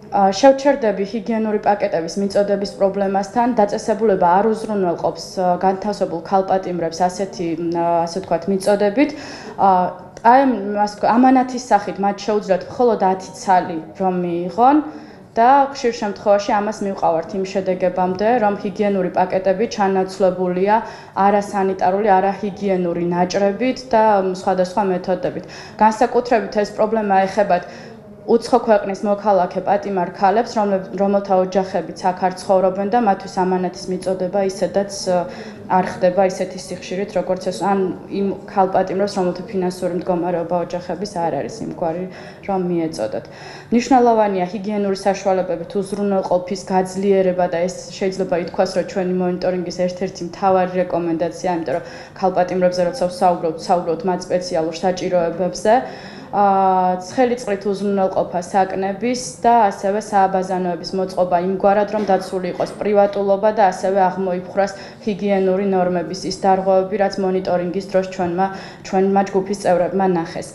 შევჩერდები ჰიგიენური პაკეტების მიწოდების პრობლემასთან, დაწესებულება არ უზრუნველყოფს განთავსებულ ქალპატიმრებს ასეთი, ასე ვთქვათ, მიწოდებით. ამანათის სახით მათ შეუძლიათ მხოლოდ 10 ცალი რომ მიიღონ და ხშირ შემთხვევაში ამას მივყავართ იმ შედეგებამდე, რომ ჰიგიენური პაკეტები ჩანაცვლებულია არასანიტარული, არაჰიგიენური ნაჭრებით და სხვადასხვა მეთოდებით. განსაკუთრებით ეს პრობლემა ეხებათ უცხო ქვეყნის მოქალაქე პატიმარ ქალებს, რომელთა ოჯახებიც აქ არ ცხოვრობენ და მათთვის ამანათის მიწოდება ისედაც არ ხდება ისეთი სიხშირით, როგორც ეს ან იმ ქალპატიმრებს, რომელთა ფინანსური მდგომარეობა ოჯახების არ არის იმგვარი, რომ მიეწოდათ. მნიშვნელოვანია ჰიგიენური საშუალებებით უზრუნველყოფის გაძლიერება და ეს შეიძლება ითქვას, რომ ჩვენი მონიტორინგის ერთ-ერთი მთავარი რეკომენდაცია, იმიტომ რომ ქალპატიმრებზე როცა ვსაუბრობთ მათ სპეციალურ საჭიროებებზე, ცხელი წყლით უზრუნველყოფა საკნების და ასევე სააბაზანოების მოწყობა იმგვარად, რომ დაცული იყოს პრივატულობა და ასევე აღმოიფხვრას ჰიგიენური ნორმების ის დარღვევები, რაც მონიტორინგის დროს ჩვენმა ჯგუფის წევრებმა ნახეს.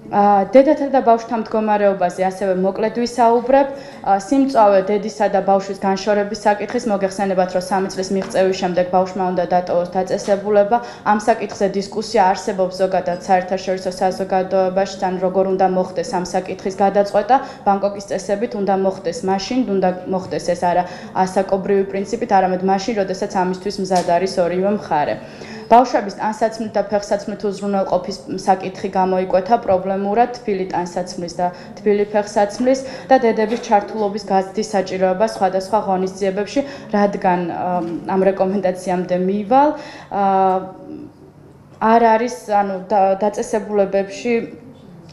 დედათა და ბავშვთა მდგომარეობაზე ასევე მოკლედ ვისაუბრებ. სიმწვავე დედისა და ბავშვის განშორების საკითხის მოგეხსენებათ, რომ 3 წლის მიღწევის შემდეგ ბავშვმა უნდა დატოვოს დაწესებულება. ამ საკითხზე დისკუსია არსებობს ზოგადად საერთაშორისო საზოგადოებაში, თან როგორ უნდა მოხდეს ამ საკითხის გადაწყვეტა. ბანკოკის წესებით უნდა მოხდეს მაშინ, უნდა მოხდეს ეს არა ასაკობრივი პრინციპით, არამედ მაშინ, როდესაც ამისთვის მზად არის ორივე მხარე. ბავშვების ტანსაცმლით და ფეხსაცმლით უზრუნველყოფის საკითხი გამოიკვეთა პრობლემურად თბილი ტანსაცმლის და თბილი ფეხსაცმლის და დედების ჩართულობის გაზრდის საჭიროება სხვადასხვა ღონისძიებებში, რადგან ამ რეკომენდაციამდე მივალ არ არის დაწესებულებებში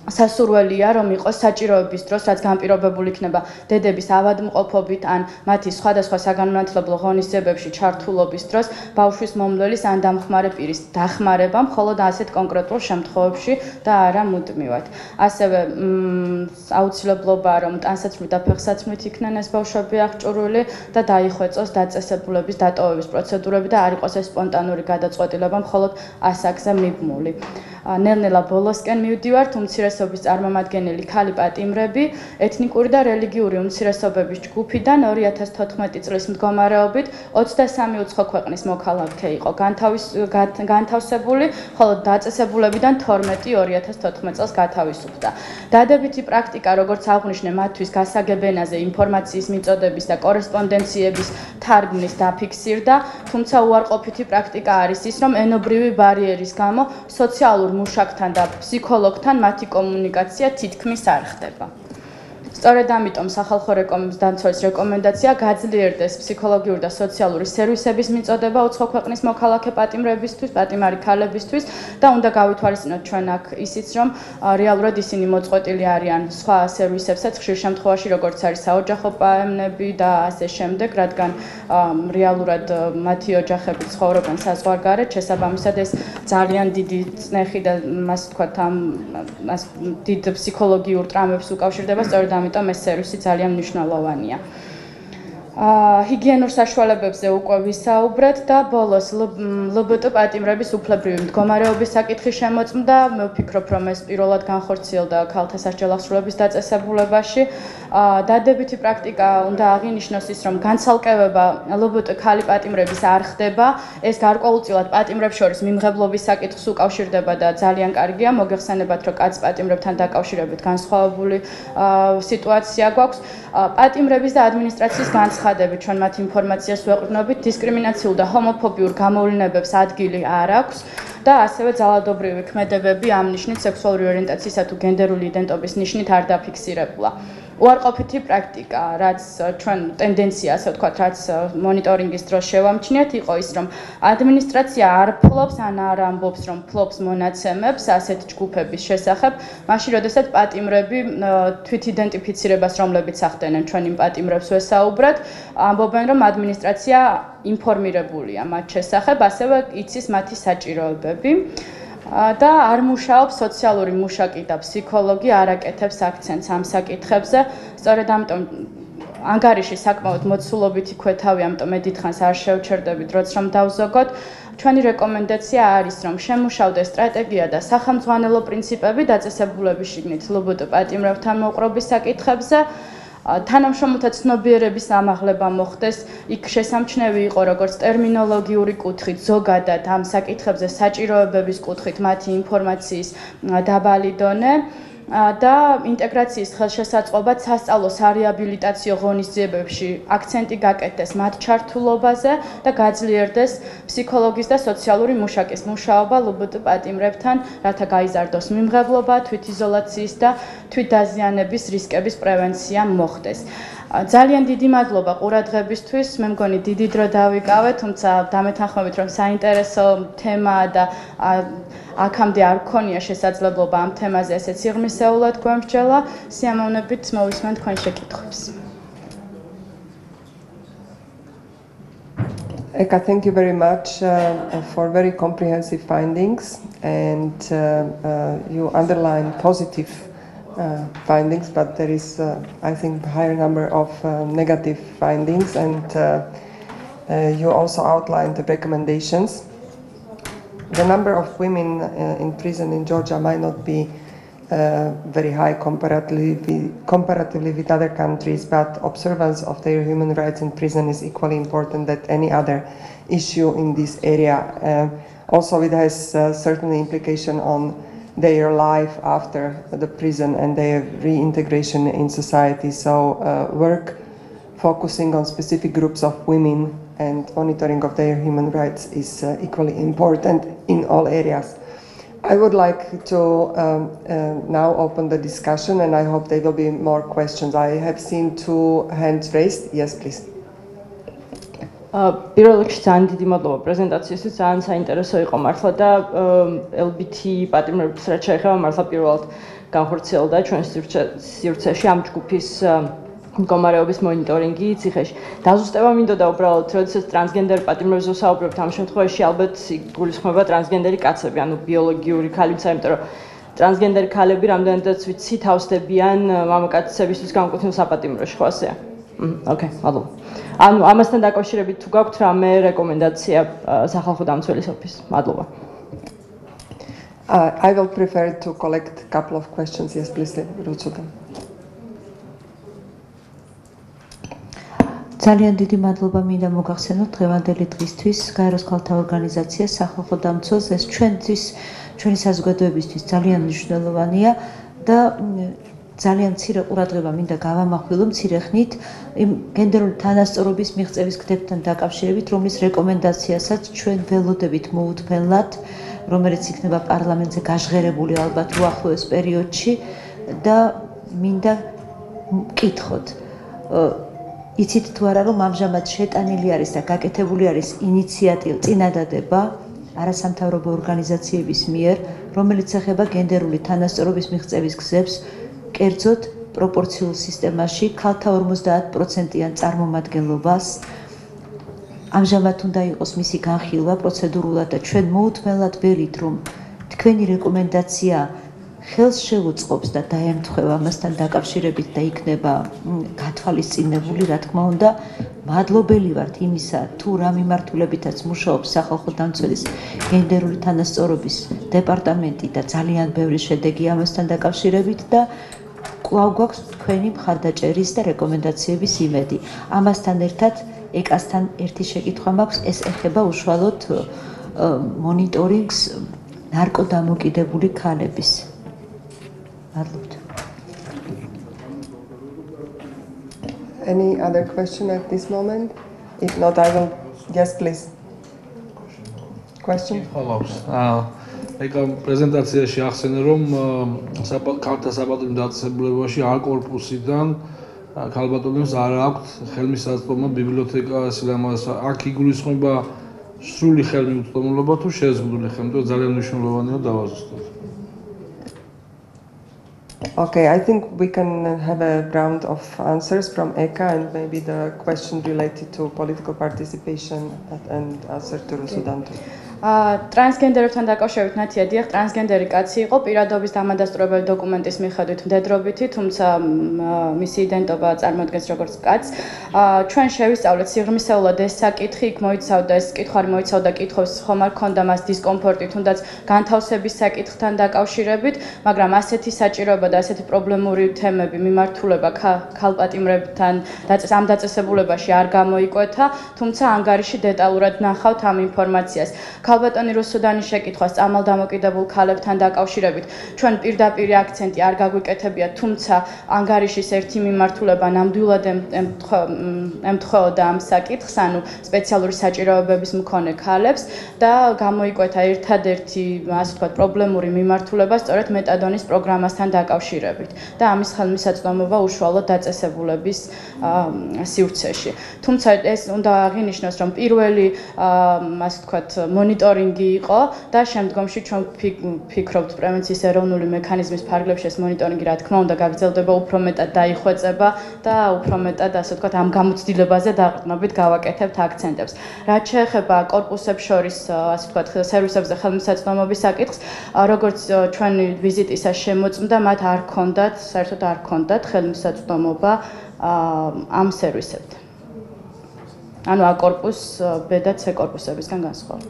სასურველია, რომ იყოს საჭიროების დროს, რაც განპირობებული იქნება დედების ავადმყოფობით ან მათი სხვადასხვა საგანმანათლებლო ღონისძიებებში ჩართულობის დროს, ბავშვის მომვლელის ან დამხმარე პირის დახმარება, მხოლოდ ასეთ კონკრეტულ შემთხვევებში და არა მუდმივად. ასევე აუცილებლობა, რომ ტანსაცმლით და ფეხსაცმლით იქნენ ეს ბავშვები აღჭურვილი და დაიხვეწოს დაწესებულების დატოვების პროცედურები და არ იყოს ეს სპონტანური გადაწყვეტილება, მხოლოდ ასაკზე მიბმული. ნელ-ნელა ბოლოსკენ მივდივართ უმცირესობის წარმომადგენელი ქალი პატიმრები ეთნიკური და რელიგიური უმცირესობების ჯგუფიდან 2014 წლის მდგომარეობით 23 უცხო ქვეყნის მოქალაქე იყო განთავსებული, ხოლო დაწესებულებიდან 12 2014 წელს გათავისუფლდა. დადებითი პრაქტიკა, როგორც აღვნიშნე, მათთვის გასაგებ ენაზე ინფორმაციის მიწოდების და კორესპონდენციების თარგმნის დაფიქსირდა, თუმცა უარყოფითი პრაქტიკა არის ის, რომ ენობრივი ბარიერის გამო სოციალურ მუშაკთან და ფსიქოლოგთან მათი კომუნიკაცია თითქმის არ ხდება. სწორედ ამიტომ სახალხო დამცველის რეკომენდაცია გაძლიერდეს ფსიქოლოგიური და სოციალური სერვისების მიწოდება უცხო ქვეყნის მოქალაქე პატიმრებისთვის, პატიმარი ქალებისთვის და უნდა გავითვალისწინოთ ჩვენ აქ ისიც, რომ რეალურად ისინი მოწყვეტილი არიან სხვა სერვისებსაც, ხშირ შემთხვევაში როგორც არის საოჯახო პაემნები და ასე შემდეგ, რადგან რეალურად მათი ოჯახები ცხოვრობენ საზღვარგარეთ, შესაბამისად ეს ძალიან დიდი წნეხი და მას ვთქვათ ამ დიდ ფსიქოლოგიურ ტრამებს უკავშირდება, სწორედ ამიტომ ეს სერვისი ძალიან მნიშვნელოვანია. ჰიგიენურ საშუალებებზე უკვე ვისაუბრეთ და ბოლოს ΛԲՏ პატიმრების უფლებრივი მდგომარეობის საკითხი შემოწმდა. მე ვფიქრობ, რომ ეს პირველად განხორციელდა ქალთა სასჯელ აღსრულების დაწესებულებაში. დადებითი პრაქტიკა უნდა აღინიშნოს ის, რომ განცალკევება ΛԲՏ ქალი პატიმრების არ ხდება. ეს გარკვეულწილად პატიმრებს შორის მიმღებლობის საკითხს უკავშირდება და ძალიან კარგია. მოგეხსენებათ, რომ კაც პატიმრებთან დაკავშირებით განსხვავებული სიტუაცია გვაქვს. პატიმრების და ადმინისტრაციის განცხადებით ჩვენ მათ ინფორმაციას ვეყრდნობით, დისკრიმინაციულ და ჰომოფობიურ გამოვლინებებს ადგილი არ აქვს და ასევე ძალადობრივი ქმედებები ამ ნიშნით სექსუალური ორიენტაციისა თუ გენდერული იდენტობის ნიშნით არ დაფიქსირებულა. უარყოფითი პრაქტიკა, რაც ჩვენ ტენდენცია, ასე ვთქვათ, რაც მონიტორინგის დროს შევამჩნიეთ, იყო ის, რომ ადმინისტრაცია არ ფლობს ან არ ამბობს, რომ ფლობს მონაცემებს ასეთ ჯგუფების შესახებ, მაშინ როდესაც პატიმრები თვითიდენტიფიცირებას, რომლებიც ახდენენ ჩვენ იმ პატიმრებს ვესაუბრეთ, ამბობენ, რომ ადმინისტრაცია ინფორმირებულია მათ შესახებ, ასევე იცის მათი საჭიროებები. და არ მუშაობს სოციალური მუშაკი და ფსიქოლოგი, არ აკეთებს აქცენტს ამ საკითხებზე. სწორედ ამიტომ ანგარიში საკმაოდ მოცულობითი ქვეთავია, ამიტომ მე დიდხანს არ შევჩერდებით, როც რომ დავზოგოთ. ჩვენი რეკომენდაცია არის, რომ შემუშავდეს სტრატეგია და სახელმძღვანელო პრინციპები დაწესებულების შიგნით ΛԲՏ პატიმრებთან მოყრობის საკითხებზე. თანამშრომელთა ცნობიერების ამაღლება მოხდეს, იქ შესამჩნევი იყო როგორც ტერმინოლოგიური კუთხით, ზოგადად ამ საკითხებზე საჭიროებების კუთხით მათი ინფორმაციის დაბალი დონე და ინტეგრაციის ხელშესაწყობად სასწავლო სარეაბილიტაციო ღონისძიებებში აქცენტი გაკეთდეს მათ ჩართულობაზე და გაძლიერდეს ფსიქოლოგის და სოციალური მუშაკის მუშაობა ΛԲՏ პატიმრებთან, რათა გაიზარდოს მიმღებლობა, თვითიზოლაციის და თვითდაზიანების რისკების პრევენცია მოხდეს. ძალიან დიდი მადლობა ყურადღებისთვის. მე მგონი დიდი დრო დავიკავე, თუმცა დამეთანხმებით, რომ საინტერესო თემაა და აქამდე არ გქონია შესაძლებლობა ამ თემაზე ესეც სიღრმისეულად გვემსჯელა. სიამოვნებით მოვისმენ თქვენ შეკითხვებს. Eka, thank you very much for very comprehensive findings, and you underline positive findings, but there is, I think, a higher number of negative findings, and you also outlined the recommendations. The number of women in prison in Georgia might not be very high comparatively with other countries, but observance of their human rights in prison is equally important than any other issue in this area. Also, it has certainly implication on their life after the prison and their reintegration in society. So work focusing on specific groups of women and monitoring of their human rights is equally important in all areas. I would like to now open the discussion, and I hope there will be more questions. I have seen 2 hands raised. Yes, please. პირველ რიგში ძალიან დიდი მადლობა პრეზენტაციისთვის, ძალიან საინტერესო იყო მართლა და LGBT პატიმრებს რაც შეეხება მართლა პირველად განხორციელდა ჩვენ სივრცეში ამ ჯგუფის მდგომარეობის მონიტორინგი ციხეში. დაზუსტება მინდოდა უბრალოდ, როდესაც ტრანსგენდერ პატიმრებს ვსაუბრობთ, ამ შემთხვევაში ალბათ გულისხმობა ტრანსგენდერი კაცები, ანუ ბიოლოგიური ქალებიც, იმიტომ რომ ტრანსგენდერი ქალები რამდენადაც ვიცი თავსდებიან მამაკაცებისთვის განკუთვნილ საპატიმროში, ხო ასეა? Okay, მადლობა. ანუ ამასთან დაკავშირებით თუ გაქვთ რამე რეკომენდაცია სახალხო დამცველის ოფისს? მადლობა. I will prefer to collect a couple of questions. Yes, please, Rusudan. ძალიან დიდი მადლობა მინდა მოგახსენოთ დღევანდელი დღისთვის გაეროს ქალთა ორგანიზაცია სახალხო დამცველს ეს ჩვენი საზოგადოებისთვის ძალიან მნიშვნელოვანია და ძალიან მცირე ყურადღება მინდა გავამახვილო მცირე ხნით იმ გენდერული თანასწორობის მიღწევის გზებთან დაკავშირებით, რომლის რეკომენდაციასაც ჩვენ ველოდებით მოუთმენლად, რომელიც იქნება პარლამენტზე გაჟღერებული ალბათ უახლოეს პერიოდში და მინდა მკითხოთ იცით თუ არა რომ ამჟამად შეტანილი არის და გაკეთებული არის ინიციატივა წინადადება არასამთავრობო ორგანიზაციების მიერ, რომელიც ეხება გენდერული თანასწორობის მიღწევის გზებს კერძოდ პროპორციულ სისტემაში ქალთა 50%-იან წარმომადგენლობას. ამჟამად უნდა იყოს მისი განხილვა პროცედურულად და ჩვენ მოუთმენლად ველით რომ თქვენი რეკომენდაცია ხელს შეუწყობს და დაემთხვევა ამასთან დაკავშირებით და იქნება გათვალისწინებული, რა თქმა უნდა, მადლობელი ვართ იმისა, თუ რა მიმართულებითაც მუშაობს სახალხო დამცველის გენდერული თანასწორობის დეპარტამენტი და ძალიან ბევრი შედეგი ამასთან დაკავშირებით და კვლავ გვაქვს თქვენი მხარდაჭერის და რეკომენდაციების იმედი. ამასთან ერთად ეკასთან ერთი შეკითხვა მაქვს, ეს ეხება უშუალოდ მონიტორინგს ნარკოდამოკიდებული ქალების. მადლობთ. Any other question at this moment? If not, I will. Yes, please. Question? ეგ პრეზენტაციაში ახსენე რომ ქალთა საპატიმრო დაწესებულებაში არ კორპუსიდან ქალბატონებს არ აქვთ ხელმისაწვდომო ბიბლიოთეკა სილამაზ აქ იგულისხმება სრული ხელმისაწვდომობა თუ შეზღუდული ხელმისაწვდომობა ძალიან მნიშვნელოვანია დავაზუსტოთ. Okay, I think we can have a round of answers from Eka and maybe the question related to political participation and answer to Rusudanto. ტრანსგენდერებთან დაკავშირებით ნათია დიახ, ტრანსგენდერი კაცი იყო პირადობის დამადასტურებელი დოკუმენტის მიხედვით მდედრობითი, თუმცა მისი იდენტობა წარმოადგენს როგორც კაცს. ჩვენ შევისწავლეთ სიღრმისეულად ეს საკითხი, იქ მოიცავდა ეს კითხვარი მოიცავდა კითხვებს, ხომ არ ქონდა მას დისკომფორტი, თუნდაც განთავსების საკითხთან დაკავშირებით, მაგრამ ასეთი საჭიროება და ასეთი პრობლემური თემები მიმართულება ქალპატიმრებთან ამ დაწესებულებაში არ გამოიკვეთა, თუმცა ანგარიში დეტალურად ნახავთ ამ ინფორმაციას. ქალბატონი რუსუდანის შეკითხვას წამალდამოკიდებულ ქალებთან დაკავშირებით ჩვენ პირდაპირ აქცენტი არ გაგვიკეთებია, თუმცა ანგარიშის ერთი მიმართულება ნამდვილად ემთხვეოდა ამ საკითხს, ანუ სპეციალური საჭიროებების მქონე ქალებს და გამოიკვეთა ერთადერთი, ასე ვთქვათ, პრობლემური მიმართულება სწორედ მეტადონის პროგრამასთან დაკავშირებით და ამის ხელმისაწვდომობა უშუალოდ დაწესებულების სივრცეში. თუმცა ეს უნდა აღინიშნოს, რომ პირველი, ასე ვთქვათ, მონიტორინგი იყო და შემდგომში ჩვენ ვფიქრობთ პრევენციის ეროვნული მექანიზმის ფარგლებში ეს მონიტორინგი რა თქმა უნდა გაგრძელდება, უფრო მეტად დაიხვეწება და უფრო მეტად ასე ვთქვათ ამ გამოცდილებაზე დაყრდნობით გავაკეთებთ აქცენტებს. რაც შეეხება კორპუსებს შორის ასე ვთქვათ სერვისებზე ხელმისაწვდომობის საკითხს, როგორც ჩვენი ვიზიტისას შემოწმდა, მათ არ ქონდათ, საერთოდ არ ქონდათ ხელმისაწვდომობა ამ სერვისებთან. ანუ A კორპუს, B და C კორპუსებისგან განსხვავებით.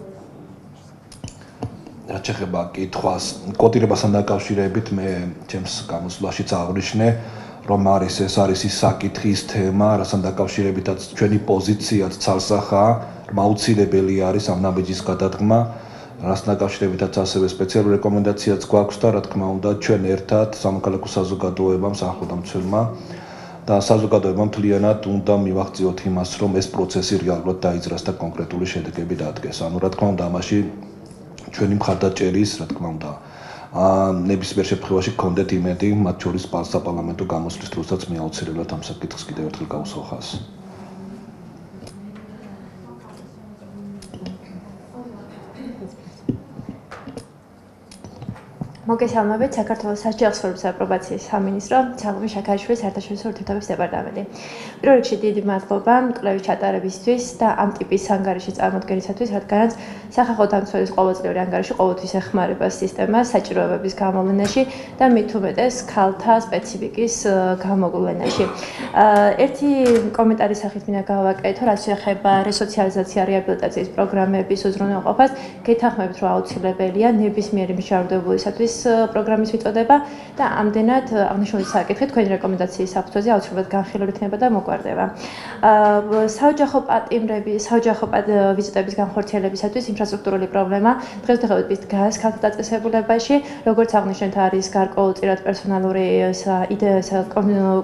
რაც შეეხება კითხვას კოდირებასთან დაკავშირებით მე ჩემს გამოსვლაშიც აღვნიშნე რომ ეს არის ის საკითხის თემა რასთან დაკავშირებითაც ჩვენი პოზიციაც ცალსახაა აუცილებელი არის ამ ნაბიჯის გადადგმა რასთან დაკავშირებითაც ასევე სპეციალური რეკომენდაციაც გვაქვს და რა თქმა უნდა ჩვენ ერთად სამოქალაქო საზოგადოებამ სახელმწიფოებმა და საზოგადოებამ მთლიანად უნდა მივახციოთ იმას რომ ეს პროცესი რეალურად დაიძრას და კონკრეტული შედეგები დადგეს ანუ რა თქმა უნდა ამაში ჩვენი მხარდაჭერის რა თქმა უნდა ნებისმიერ შემთხვევაში გქონდეთ იმედი მათ შორის საპარლამენტო გამოსვლის დროსაც მე აუცილებლად ამ საკითხს კიდევ ერთხელ გავუსვა ხაზს მოგესალმებით საქართველოს სასჯელს სფეროს აპრობაციის სამინისტრო ცალმი შაქარიშვილის საერთაშორისო ურთიერთობების დეპარტამენტი. პირველ რიგში დიდი მადლობა კვლევის ჩატარებისთვის და ამ ტიპის ანგარიშის წარმოდგენისათვის, რადგანაც სახალხო დამცველის ყოველწლიური ანგარიში ყოველთვის ეხმარება სისტემას საჭიროებების გამოვლენაში და მით უმეტეს ქალთა სპეციფიკის გამოვლენაში. ერთი კომენტარის სახით მინდა გავაკეთო, რაც შეეხება რესოციალიზაცია რეაბილიტაციის პროგრამების უზრუნველყოფას, გეთანხმებით, რომ აუცილებელია ნებისმიერი მშრალდებულისათვის პროგრამის მიწოდება და ამდენად აღნიშნული საკითხი თქვენი რეკომენდაციის საფუძველზე აუცილებლად განხილული იქნება და მოგვარდება. საოჯახო პატიმრების, საოჯახო ვიზიტების განხორციელებისათვის ინფრასტრუქტურული პრობლემა დღესდღეობით დგას ქალთა დაწესებულებაში, როგორც აღნიშნეთ, არის გარკვეულწილად პერსონალური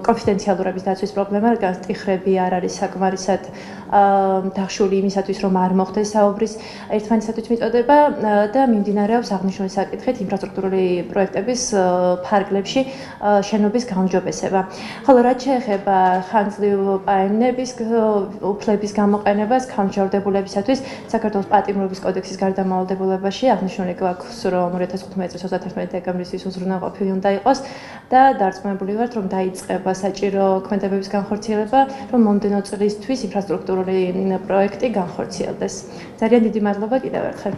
კონფიდენციალურობის დაცვის პრობლემა, რადგან ტიხრები არ არის საკმარისად დახშული იმისათვის, რომ არ მოხდეს საუბრის ერთმანეთისათვის მიწოდება და მიმდინარეობს აღნიშნული საკითხით ინფრასტრუქტურული პროექტების ფარგლებში შენობის გაუმჯობესება. ხოლო რაც შეეხება ხანგრძლივ პაემნების უფლების გამოყენებას ქალმშრალდებულებისათვის საქართველოს პატიმრობის კოდექსის გარდამავალდებულებაში აღნიშნული გვაქვს, რომ 2015 წლის 31 დეკემბრის უზრუნველყოფი უნდა იყოს და დარწმუნებული ვართ, რომ დაიწყება საჭირო ქმედებების განხორციელება, რომ მომდენო წლისთვის ინფრასტრუქტურული პროექტი განხორციელდეს. ძალიან დიდი მადლობა კიდევ ერთხელ.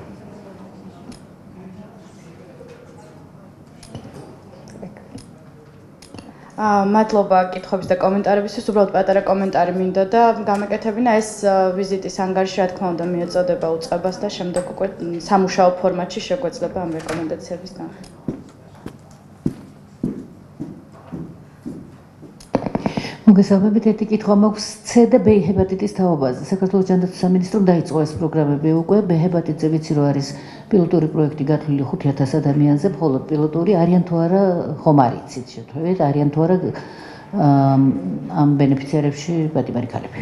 მადლობა კითხვების და კომენტარებისთვის. უბრალოდ პატარა კომენტარი მინდა და გამეკეთებინა ეს ვიზიტის ანგარიში, რა თქმა უნდა, მიეწოდება უწყებას და შემდეგ უკვე სამუშაო ფორმატში შეგვეძლება ამ რეკომენდაციების განხილვა. მოგესალმებით, ერთი კითხვა მაქვს C და B ჰეპატიტის თაობაზე. საქართველოს ჯანდაცვის სამინისტრომ დაიწყო ეს პროგრამები უკვე. B ჰეპატიტზე ვიცი, რომ არის პილოტური პროექტი გათვლილი 5000 ადამიანზე, მხოლოდ პილოტური არიან თუ არა ხომ არ იცით შეთქვით, არიან თუ არა ამ ბენეფიციარებში პატიმარი ქალები.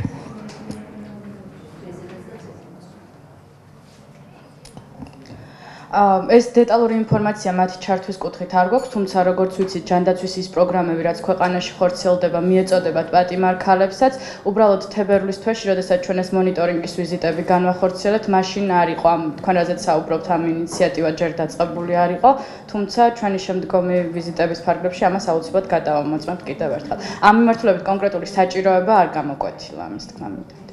ეს დეტალური ინფორმაცია მათი ჩართვის კუთხით არ გვაქვს, თუმცა როგორც ვიცით, ჯანდაცვის ის პროგრამები, რაც ქვეყანაში ხორციელდება, მიეწოდებათ პატიმარ ქალებსაც. უბრალოდ თებერვლის თვეში, როდესაც ჩვენ ეს მონიტორინგის ვიზიტები განვახორციელებთ, მაშინ არ იყო ამ თქვენ რაზეც საუბრობთ, ამ ინიციატივა ჯერ დაწყებული არ იყო, თუმცა ჩვენი შემდგომი ვიზიტების ფარგლებში ამას აუცილებლად გადავამოწმებთ კიდევ ერთხელ. ამ მიმართულებით კონკრეტული საჭიროება არ გამოკვეთილა ამის თქმა მინდა.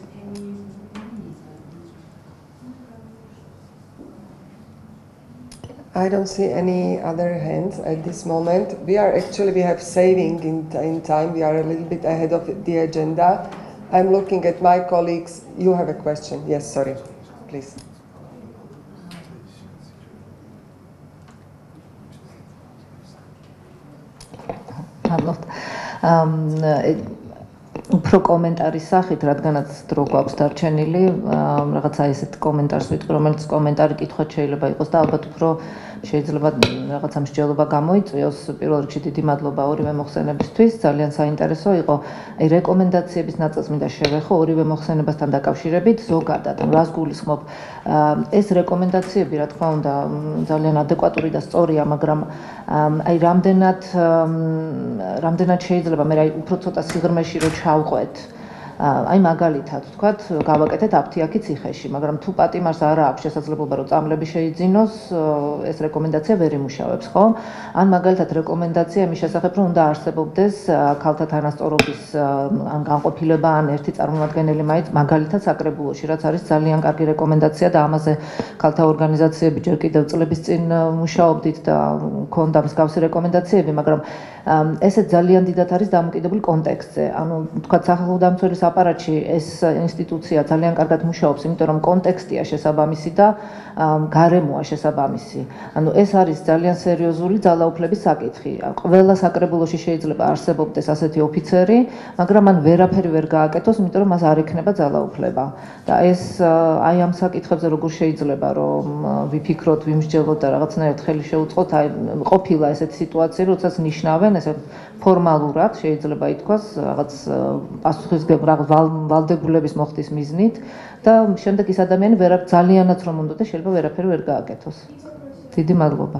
I don't see any other hands at this moment. We have saving in time. We are a little bit ahead of the agenda. I'm looking at my colleagues. You have a question? Yes, sorry, please. უფრო კომენტარის სახით, რადგანაც დრო გვაქვს დარჩენილი, რაღაცა ესეთ კომენტარს ვიტყვი, რომელიც კომენტარი კითხვაც შეიძლება იყოს და ალბათ უფრო შეიძლება რაღაცა მსჯელობა გამოიწვიოს. პირველ რიგში დიდი მადლობა ორივე მოხსენებისთვის, ძალიან საინტერესო იყო. აი რეკომენდაციების ნაწილს მინდა შევეხო ორივე მოხსენებასთან დაკავშირებით, ზოგადად, რას გულისხმობ. ეს რეკომენდაციები, რა თქმა უნდა, ძალიან ადეკვატური და სწორია, მაგრამ აი რამდენად შეიძლება მე აი უფრო ცოტა სიღრმეში რო ჩავყვეთ. აი მაგალითად, ვთქვათ, გავაკეთეთ აფთიაქი ციხეში, მაგრამ თუ პატიმარს არ აქვს შესაძლებლობა რომ წამლები შეიძინოს, ეს რეკომენდაცია ვერ იმუშავებს, ხო? ან მაგალითად რეკომენდაცია იმის შესახებ, რომ უნდა არსებობდეს ქალთა თანასწორობის ან განყოფილება ან ერთი წარმომადგენელი მაგალითად საკრებულოში, რაც არის ძალიან კარგი რეკომენდაცია და ამაზე ქალთა ორგანიზაციები ჯერ კიდევ წლების წინ მუშაობდით და მქონდა მსგავსი რეკომენდაციები, მაგრამ ესეც ძალიან დიდად არის დამოკიდებული კონტექსტზე. ანუ ვთქვათ, სახალხო დამცველის აპარატში ეს ინსტიტუცია ძალიან კარგად მუშაობს, იმიტომ რომ კონტექსტია შესაბამისი და გარემოა შესაბამისი. ანუ ეს არის ძალიან სერიოზული ძალაუფლების საკითხი. ყველა საკრებულოში შეიძლება არსებობდეს ასეთი ოფიცერი, მაგრამ მან ვერაფერი ვერ გააკეთოს, იმიტომ რომ მას არ ექნება ძალაუფლება. და ეს აი ამ საკითხებზე როგორ შეიძლება რომ ვიფიქროთ, ვიმსჯელოთ და რაღაცნაირად ხელი შეუწყოთ, აი ყოფილა ესეთი სიტუაცია, როდესაც ნიშნავენ ესე ფორმალურად შეიძლება ითქვას რაღაც პასუხისმგებლობა ვალდებულების მოხდის მიზნით და შემდეგ ის ადამიანი ძალიანაც რომ უნდა და შეიძლება ვერაფერი ვერ გააკეთოს. დიდი მადლობა.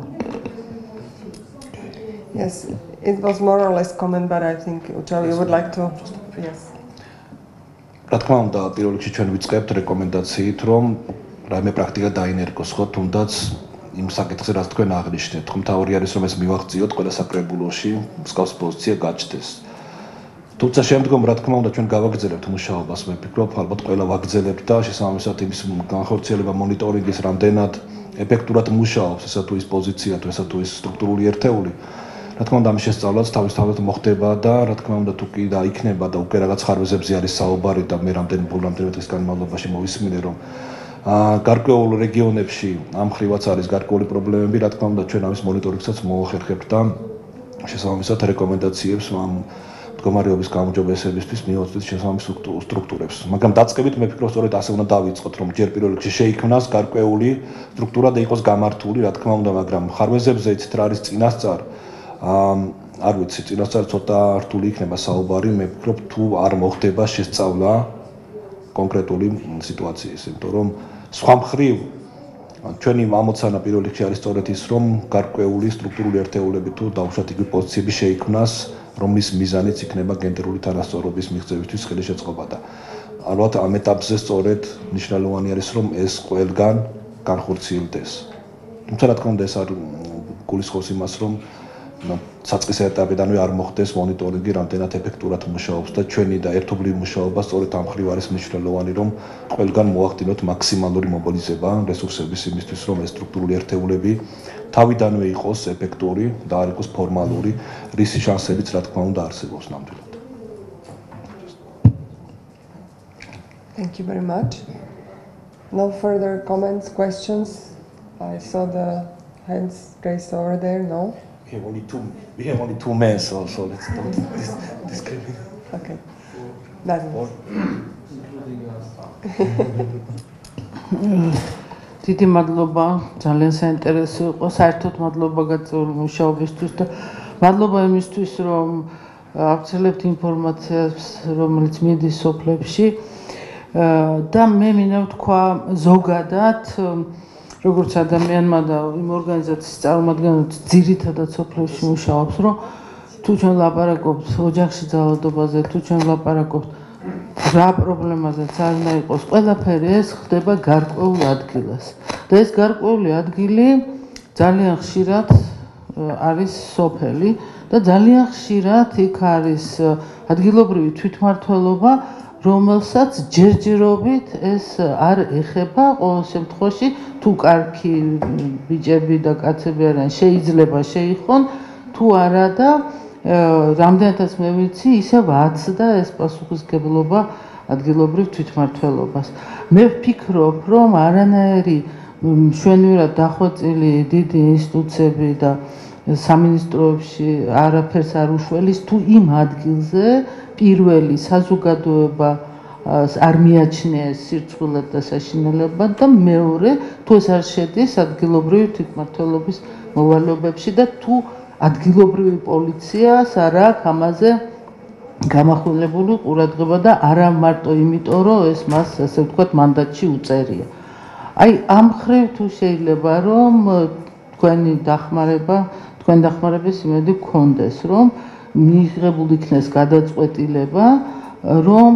Yes, it was more or less comment, but I think Ucha, you would like to. Yes. რა თქმა უნდა, პირველ რიგში ჩვენ ვიწყებთ რეკომენდაციით, რომ რაიმე პრაქტიკა დაინერგოს, ხო, თუნდაც იმ საკითხზე, რაც თქვენ აღნიშნეთ, ხომ თავი არის რომ ეს მივაღწიოთ ყველა საკრებულოში, მსგავს პოზიცია გაჩნდეს. თუმცა შემდგომ რა თქმა უნდა ჩვენ გავაგრძელებთ მუშაობას, მე ვფიქრობ, ალბათ ყველა ვაგრძელებთ და შესაბამისად იმის განხორციელება მონიტორინგის რამდენად ეფექტურად მუშაობს, ესა თუ ის პოზიცია, თუ ესა თუ ის სტრუქტურული ერთეული. რა თქმა უნდა, ამის შესწავლაც თავისთავად მოხდება და რა თქმა უნდა, თუ კი დაიქნება და უკვე რაღაც ხარვეზებზე არის საუბარი და მე რამდენიმე დღის განმავლობაში მოვისმინე, რომ გარკვეულ რეგიონებში ამ ხრივაც არის გარკვეული პრობლემები, რა თქმა უნდა, ჩვენ ამის მონიტორინგსაც მოახერხებთ და შესაბამისად რეკომენდაციებს ამ მდგომარეობის გაუმჯობესებისთვის მიუძღვით შესაბამის სტრუქტურებს. მაგრამ დაწყებით მე ვფიქრობ, სწორედ ასე უნდა დავიწყოთ, რომ ჯერ პირველ რიგში შეიქმნას გარკვეული სტრუქტურა და იყოს გამართული, რა თქმა უნდა, მაგრამ ხარვეზებზე იცით რა არის წინასწარ, არ ვიცი, წინასწარ ცოტა რთული იქნება საუბარი, მე ვფიქრობ, თუ არ მოხდება შესწავლა კონკრეტული სიტუაციის, იმიტომ რომ სხვა მხრივ ჩვენი ამოცანა პირველ რიგში არის სწორედ ის, რომ გარკვეული სტრუქტურული ერთეულები თუ დაუშვათ იგივე პოზიციები შეიქმნას, რომლის მიზანიც იქნება გენდერული თანასწორობის მიღწევისთვის ხელშეწყობა და ალბათ ამ ეტაპზე სწორედ მნიშვნელოვანი არის, რომ ეს ყველგან განხორციელდეს. თუმცა რა თქმა უნდა, ეს არ გულისხმობს იმას, რომ საწყის ეტაპიდანვე არ მოხდეს მონიტორინგი, რამდენად ეფექტურად მუშაობს და ჩვენი და ერთობლივი მუშაობა სწორედ ამ მხრივ არის მნიშვნელოვანი, რომ ყველგან მოახდინოთ მაქსიმალური მობილიზება რესურსების იმისთვის, რომ ეს სტრუქტურული ერთეულები თავიდანვე იყოს ეფექტური და არ იყოს ფორმალური, რის შანსებიც რა თქმა უნდა არსებობს ნამდვილად. Thank you very much. No further comments, questions? I saw the hands raised over there, no? We have only two men, so let's not discriminate. Okay. That's all. დიდი მადლობა, ძალიან საინტერესო იყო, საერთოდ მადლობა გაწეული მუშაობისთვის და მადლობა იმისთვის, რომ ავრცელებთ ინფორმაციას, რომელიც მიდის სოფლებში და მე მინდა ვთქვა ზოგადად როგორც ადამიანმა და იმ ორგანიზაციის წარმომადგენლებს ძირითადად სოფლებში მუშაობს, რომ თუ ჩვენ ლაპარაკობთ ოჯახში ძალადობაზე, თუ ჩვენ ლაპარაკობთ რა პრობლემაზეც არ უნდა იყოს, ყველაფერი ეს ხდება გარკვეულ ადგილას. და ეს გარკვეული ადგილი ძალიან ხშირად არის სოფელი და ძალიან ხშირად იქ არის ადგილობრივი თვითმმართველობა, რომელსაც ჯერჯერობით ეს არ ეხება ყოველ შემთხვევაში თუ კარგი ბიჭები და კაცები არიან შეიძლება შეიხონ თუ არა და რამდენადაც მე ვიცი ისევ აცდა ეს პასუხისმგებლობა ადგილობრივ თვითმმართველობას. მე ვფიქრობ, რომ არანაირი მშვენივრად დახვეწილი დიდი ინსტიტუციები და სამინისტროებში არაფერს არ უშველის თუ იმ ადგილზე პირველი საზოგადოება არ მიაჩნიეს სირცხვილად და საშინელებად და მეორე თუ ეს არ შედის ადგილობრივი თვითმმართველობის მოვალეობებში და თუ ადგილობრივი პოლიციას არ აქვს ამაზე გამახვილებული ყურადღება და არა მარტო იმიტომ რომ ეს მას ასე ვთქვათ მანდატში უწერია. აი ამ მხრივ თუ შეიძლება რომ თქვენი დახმარების იმედი გქონდეს რომ მიიღებულ იქნეს გადაწყვეტილება რომ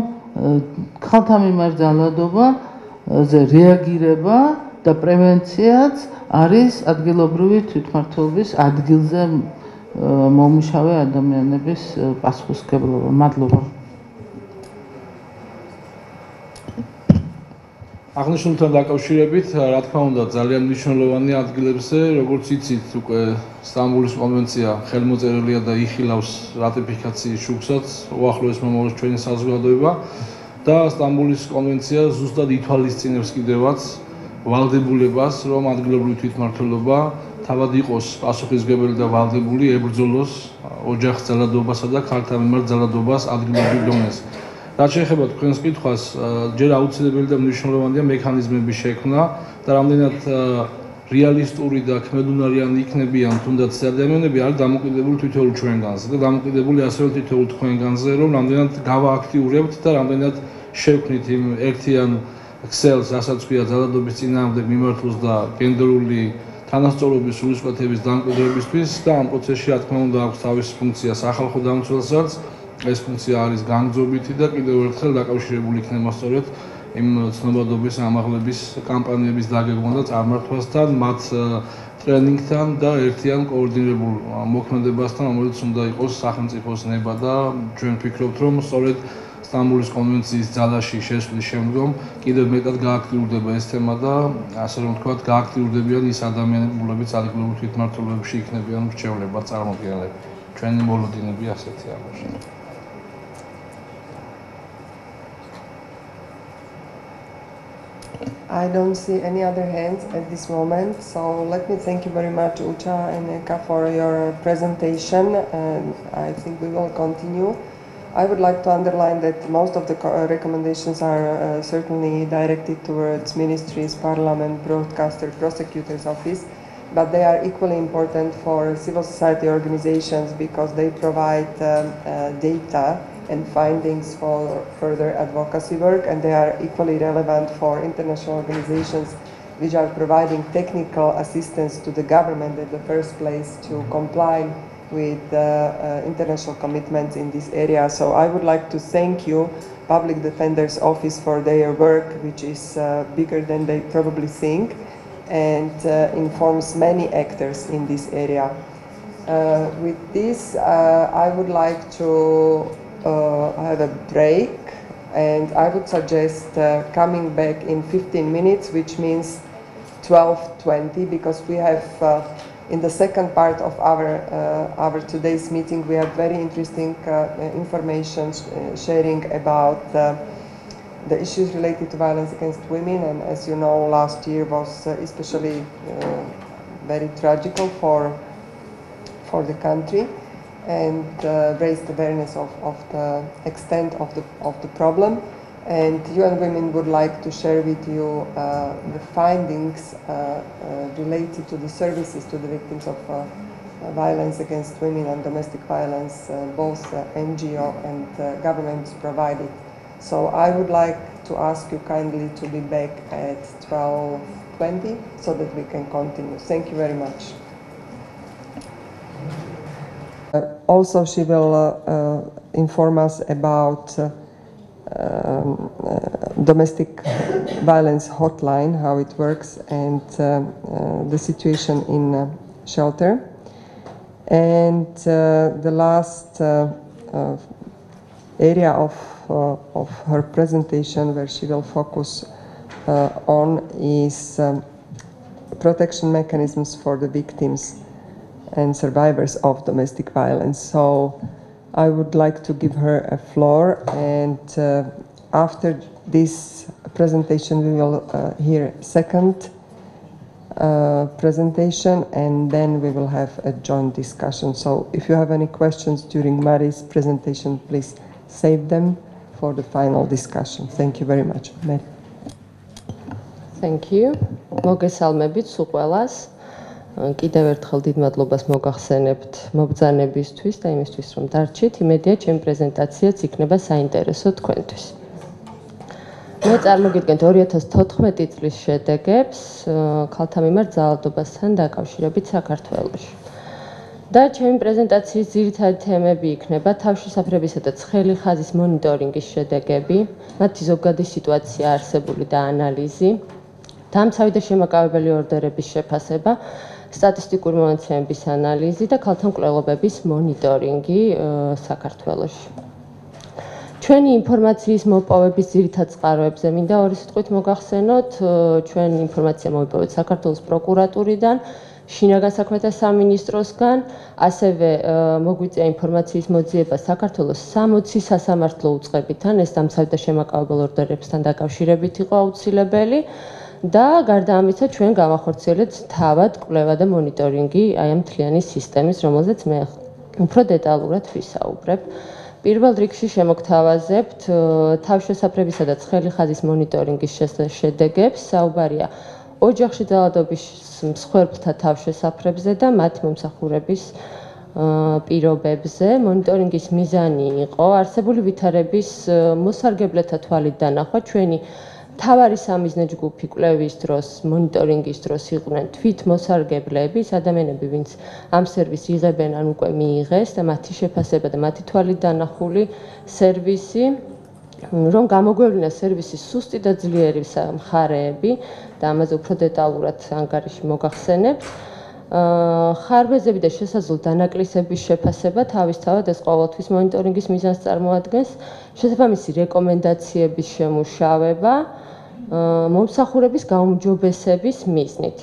ხალხთა მიმართ ძალადობაზე რეაგირება და პრევენციაც არის ადგილობრივი თვითმმართველობის ადგილზე მომუშავე ადამიანების პასუხისმგებლობა. მადლობა. აღნიშნულთან დაკავშირებით, რა თქმა უნდა, ძალიან მნიშვნელოვანი ადგილებზე, როგორც იცით, უკვე სტამბოლის კონვენცია ხელმოწერილია და იხილავს რატიფიკაციის შუქსაც, უახლოეს მომავალში ჩვენი საზოგადოება. და სტამბოლის კონვენცია ზუსტად ითვალისწინებს კიდევაც ვალდებულებას, რომ ადგილობრივი თვითმმართველობა თავად იყოს პასუხისმგებელი და ვალდებული ებრძოლოს ოჯახის ძალადობასა და ქალთა მიმართ ძალადობას ადგილობრივ დონეზე. რაც შეეხება თქვენს კითხვას, ჯერ აუცილებელი და მნიშვნელოვანია მექანიზმების შექმნა და რამდენად რეალისტური და ქმედუნარიანი იქნებიან თუნდაც ადამიანები არის დამოკიდებული თითოეულ ჩვენგანზე და დამოკიდებული ასევე თითოეულ თქვენგანზე, რომ რამდენად გავააქტიურებთ და რამდენად შევქმნით იმ ერთიან ქსელს, რასაც ქვია ძალადობის წინააღმდეგ მიმართულს და გენდერული თანასწორობის სულისკვეთების დამკვიდრებისთვის და ამ პროცესში რა თქმა უნდა აქვს თავისი ფუნქცია სახალხო დამცველსაც. ეს ფუნქცია არის განგრძობითი და კიდევ ერთხელ დაკავშირებული იქნება სწორედ იმ ცნობადობის ამაღლების კამპანიების დაგეგმვა და წარმართვასთან, მათ ტრენინგთან და ერთიან კოორდინირებულ მოქმედებასთან, რომელიც უნდა იყოს სახელმწიფოს ნება და ჩვენ ვფიქრობთ, რომ სწორედ სტამბოლის კონვენციის ძალაში შესვლის შემდგომ კიდევ მეტად გააქტიურდება ეს თემა და ასე რომ ვთქვათ, გააქტიურდებიან ის ადამიანები, რომლებიც ადგილობრივ თვითმმართველობებში იქნებიან მრჩევლება წარმოადგენლები. ჩვენი მოლოდინები ასეთი ამაში. I don't see any other hands at this moment, so let me thank you very much, Ucha and Eka, for your presentation, and I think we will continue. I would like to underline that most of the recommendations are certainly directed towards ministries, parliament, broadcaster, prosecutor's office, but they are equally important for civil society organizations because they provide data and findings for further advocacy work, and they are equally relevant for international organizations which are providing technical assistance to the government in the first place to comply with international commitments in this area. So I would like to thank you, Public Defender's Office, for their work, which is bigger than they probably think, and informs many actors in this area. With this, I would like to have a break, and I would suggest coming back in 15 minutes, which means 12:20, because we have in the second part of our today's meeting we have very interesting information sharing about the issues related to violence against women, and as you know, last year was especially very tragical for the country, and raised awareness of the extent of the problem. And UN Women would like to share with you the findings related to the services to the victims of violence against women and domestic violence, both NGO and governments provided. So I would like to ask you kindly to be back at 12:20 so that we can continue. Thank you very much. Also, she will inform us about domestic violence hotline, how it works, and the situation in shelter. And the last area of her presentation, where she will focus on, is protection mechanisms for the victims and survivors of domestic violence. So I would like to give her a floor, and after this presentation we will hear second presentation, and then we will have a joint discussion. So if you have any questions during Mari's presentation, please save them for the final discussion. Thank you very much. Mary. Thank you. მოგესალმებით სულ ყველას. კიდევ ერთხელ დიდ მადლობას მოგახსენებთ მობრძანებისთვის და იმისთვის, რომ დარჩით. იმედია, ჩემი პრეზენტაციაც იქნება საინტერესო თქვენთვის. მე წარმოგიდგენთ 2014 წლის შედეგებს ქალთა მიმართ ძალადობასთან დაკავშირებით საქართველოში. და ჩემი პრეზენტაციის ძირითადი თემები იქნება თავშესაფრებისა და ცხელი ხაზის მონიტორინგის შედეგები, მათი ზოგადი სიტუაცია, არსებული და ანალიზი, დამცავი და შემაკავებელი ორდერების შეფასება, სტატისტიკური მონაცემების ანალიზი და ქალთა მკვლელობების მონიტორინგი საქართველოში. ჩვენი ინფორმაციის მოპოვების ძირითად წყაროებზე მინდა ორი სიტყვით მოგახსენოთ. ჩვენ ინფორმაცია მოვიპოვეთ საქართველოს პროკურატურიდან, შინაგან საქმეთა სამინისტროსგან, ასევე მოგვიწია ინფორმაციის მოძიება საქართველოს 60 სასამართლო უწყებიდან, ეს დამცავი და შემაკავებელ ორდერებთან დაკავშირებით იყო აუცილებელი და გარდა ამისა ჩვენ გავახორციელეთ თავად კვლევა და მონიტორინგი აი ამ მთლიანი სისტემის, რომელზეც მე უფრო დეტალურად ვისაუბრებ. პირველ რიგში შემოგთავაზებთ თავშესაფრებისა და ცხელი ხაზის მონიტორინგის შედეგებს, საუბარია ოჯახში ძალადობის მსხვერპლთა თავშესაფრებზე და მათი მომსახურების პირობებზე. მონიტორინგის მიზანი იყო არსებული ვითარების მოსარგებლეთა თვალით დანახვა. ჩვენი მთავარი სამიზნე ჯგუფი კვლევის დროს, მონიტორინგის დროს იყვნენ თვით მოსარგებლეები, ის ადამიანები, ვინც ამ სერვისს იღებენ, ან უკვე მიიღეს და მათი შეფასება და მათი თვალით დანახული სერვისი, რომ გამოგვევლინა სერვისის სუსტი და ძლიერი მხარეები და ამაზე უფრო დეტალურად ანგარიში მოგახსენებთ. ხარვეზები და შესაძლო დანაკლისების შეფასება თავისთავად ეს ყოველთვის მონიტორინგის მიზანს წარმოადგენს, შესაბამისი რეკომენდაციების შემუშავება, მომსახურების გაუმჯობესების მიზნით.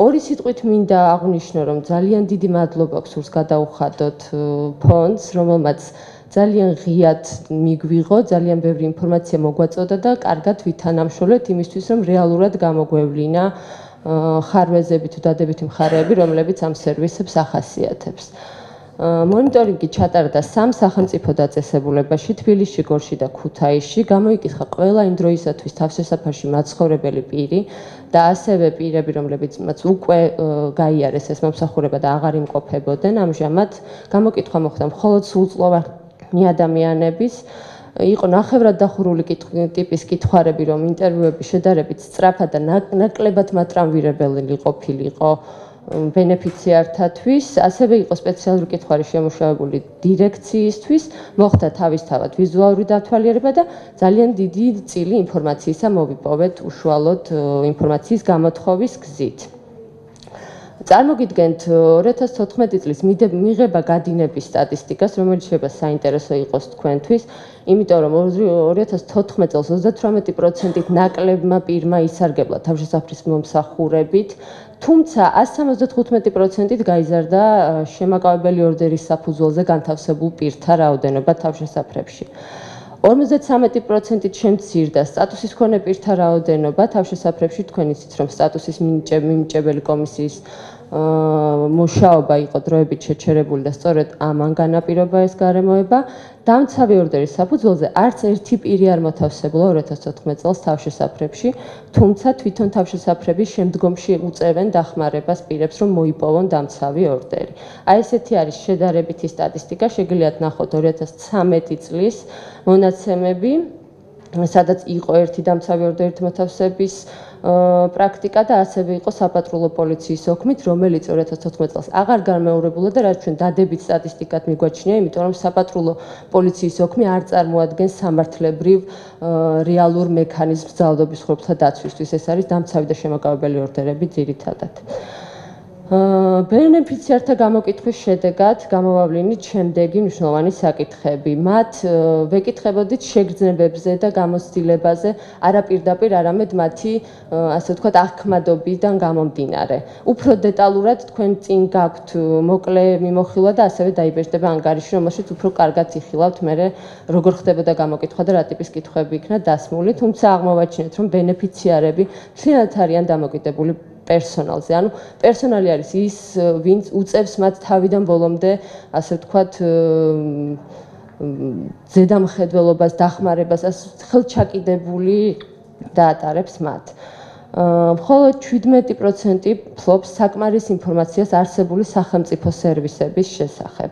ორი სიტყვით მინდა აღვნიშნო, რომ ძალიან დიდი მადლობა გსურს გადაუხადოთ ფონდს, რომელმაც ძალიან ღიად მიგვიღო, ძალიან ბევრი ინფორმაცია მოგვაწოდა და კარგად ვითანამშრომლეთ იმისთვის, რომ რეალურად გამოგვევლინა ხარვეზები თუ დადებითი მხარეები, რომლებიც ამ სერვისებს ახასიათებს. მონიტორინგი ჩატარდა 3 სახელმწიფო დაწესებულებაში, თბილისში, გორში და ქუთაისში. გამოიკითხა ყველა იმ დროისათვის თავშესაფარში მაცხოვრებელი პირი და ასევე პირები, რომლებიც უკვე გაიარეს ეს მომსახურება და აღარ იმყოფებოდნენ. ამჟამად გამოკითხვა მოხდა მხოლოდ სრულწლოვანი ადამიანების. იყო ნახევრად დახურული ტიპის კითხვარები, რომ ინტერვიუები შედარებით სწრაფად და ნაკლებად მატრამვირებელი ყოფილიყო ბენეფიციართათვის, ასევე იყო სპეციალური კითხვარი შემუშავებული დირექციისთვის, მოხდა თავისთავად ვიზუალური დათვალიერება და ძალიან დიდი წილი ინფორმაციისა მოვიპოვეთ უშუალოდ ინფორმაციის გამოთხოვის გზით. წარმოგიდგენთ 2014 წლის მიღება გადინების სტატისტიკას, რომელიც შეიძლება საინტერესო იყოს თქვენთვის, იმიტომ რომ 2014 წელს 38%-ით ნაკლებმა პირმა ისარგებლა თავშესაფრის მომსახურებით, თუმცა 175%-ით გაიზარდა შემაკავებელი ორდერის საფუძველზე განთავსებულ პირთა რაოდენობა თავშესაფრებში. 53%-ით შემცირდა სტატუსის მქონე პირთა რაოდენობა თავშესაფრებში. თქვენ იცით, რომ სტატუსის მინიჭებელი კომისიის მუშაობა იყო დროებით შეჩერებული და სწორედ ამან განაპირობა ეს გარემოება. დამცავი ორდერის საფუძველზე არც ერთი პირი არ მოთავსებულა 2014 წელს თავშესაფრებში, თუმცა თვითონ თავშესაფრების შემდგომში უწევენ დახმარებას პირებს, რომ მოიპოვონ დამცავი ორდერი. აი ესეთი არის შედარებითი სტატისტიკა, შეგიძლიათ ნახოთ 2013 წლის მონაცემები, სადაც იყო ერთი დამცავი ორდერით მოთავსების პრაქტიკა და ასევე იყო საპატრულო პოლიციის ოქმით, რომელიც 2014 წელს აღარ განმეორებულა და რაც ჩვენ დადებით სტატისტიკად მიგვაჩნია, იმიტომ რომ საპატრულო პოლიციის ოქმი არ წარმოადგენს სამართლებრივ რეალურ მექანიზმს ძალადობის მსხვერპლთა დაცვისთვის. ეს არის დამცავი და შემაკავებელი ორდერები ძირითადად. ბენეფიციართა გამოკითხვის შედეგად გამოვავლინით შემდეგი მნიშვნელოვანი საკითხები. მათ ვეკითხებოდით შეგრძნებებზე და გამოცდილებაზე, არა პირდაპირ, არამედ მათი, ასე ვთქვათ, აღქმადობიდან გამომდინარე. უფრო დეტალურად თქვენ წინ გაქვთ მოკლე მიმოხილვა და ასევე დაიბეჭდება ანგარიში, რომელშიც უფრო კარგად იხილავთ მერე როგორ ხდებოდა გამოკითხვა და რა ტიპის კითხვები იქნა დასმული, თუმცა აღმოვაჩინეთ, რომ ბენეფიციარები მთლიანად არიან დამოკიდებული პერსონალზე. ანუ პერსონალი არის ის, ვინც უწევს მათ თავიდან ბოლომდე, ასე ვთქვათ, ზედამხედველობას, დახმარებას, ხელჩაკიდებული დაატარებს მათ. მხოლოდ 17% ფლობს საკმარის ინფორმაციას არსებული სახელმწიფო სერვისების შესახებ.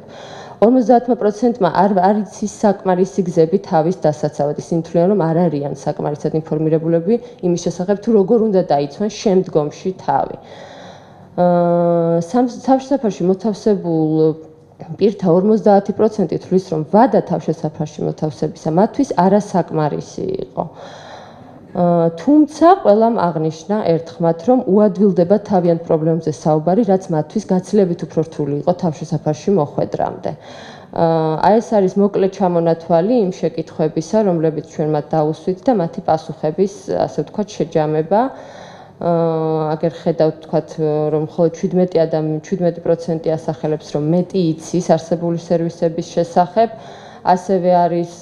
50%-მა არ იცის საკმარისი გზები თავის დასაცავად. ისინი თვლიან, რომ არ არიან საკმარისად ინფორმირებულები იმის შესახებ, თუ როგორ უნდა დაიცვან შემდგომში თავი. თავშესაფარში მოთავსებულ პირთა 50% თვლის, რომ ვადა თავშესაფარში მოთავსებისა მათთვის არასაკმარისი იყო. თუმცა ყველამ აღნიშნა ერთხმად, რომ უადვილდება თავიანთ პრობლემებზე საუბარი, რაც მათთვის გაცილებით უფრო რთული იყო თავშესაფარში მოხვედრამდე. აი ეს არის მოკლე ჩამონათვალი იმ შეკითხვებისა, რომლებიც ჩვენ მათ დაუსვით და მათი პასუხების, ასე ვთქვათ, შეჯამება. აგერ ხედავთ თქვათ რომ მხოლოდ 17% ასახელებს რომ მეტი იცის არსებული სერვისების შესახებ, ასევე არის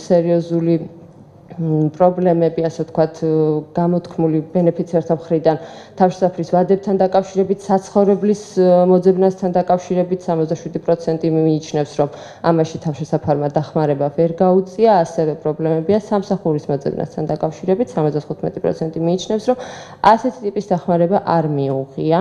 სერიოზული პრობლემები, ასე ვთქვათ, გამოთქმული ბენეფიციართა მხრიდან თავშესაფრის ვადებთან დაკავშირებით, საცხოვრებლის მოძებნასთან დაკავშირებით 67% მიიჩნევს, რომ ამაში თავშესაფარმა დახმარება ვერ გაუწია, ასევე პრობლემებია სამსახურის მოძებნასთან დაკავშირებით 75% მიიჩნევს, რომ ასეთი ტიპის დახმარება არ მიუღია.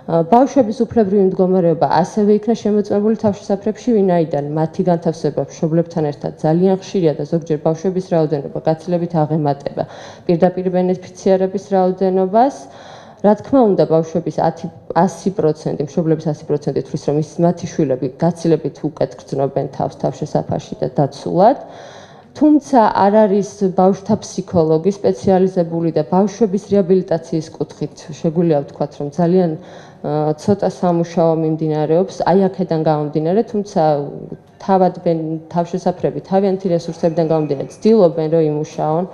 ბავშვების უფლებრივი მდგომარეობა ასევე იქნა შემოწმებული თავშესაფრებში, ვინაიდან მათი განთავსება მშობლებთან ერთად ძალიან ხშირია და ზოგჯერ ბავშვების რაოდენობა გაცილებით აღემატება პირდაპირ ბენეფიციარების რაოდენობას. რა თქმა უნდა, ბავშვების 100%, მშობლების 100% თვლის, რომ მათი შვილები გაცილებით უკეთ გრძნობენ თავს თავშესაფარში და დაცულად. თუმცა არ არის ბავშვთა ფსიქოლოგი სპეციალიზებული და ბავშვების რეაბილიტაციის კუთხით შეგვიძლია ვთქვათ, რომ ძალიან ცოტა სამუშაო მიმდინარეობს, აი აქედან გამომდინარე, თუმცა თავად თავშესაფრები თავიანთი რესურსებიდან გამომდინარე ცდილობენ რომ იმუშაონ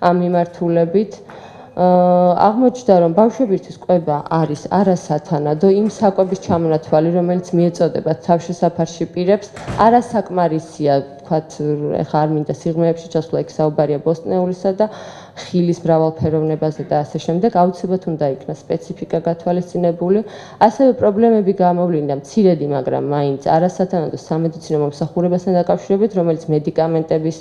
ამ მიმართულებით. აღმოჩნდა, რომ ბავშვებისთვის კვება არის არასათანადო, იმ საკვების ჩამონათვალი, რომელიც მიეწოდება თავშესაფარში პირებს, არასაკმარისია, ვთქვათ, ეხლა არ მინდა სიღრმეებში ჩასვლა, იქ საუბარია ბოსტნეულისა და ხილის მრავალფეროვნებაზე და ასე შემდეგ, აუცილებლად უნდა იქნას სპეციფიკა გათვალისწინებული. ასევე პრობლემები გამოვლინდა მცირედი, მაგრამ მაინც არასათანადო სამედიცინო მომსახურებასთან დაკავშირებით, რომელიც მედიკამენტების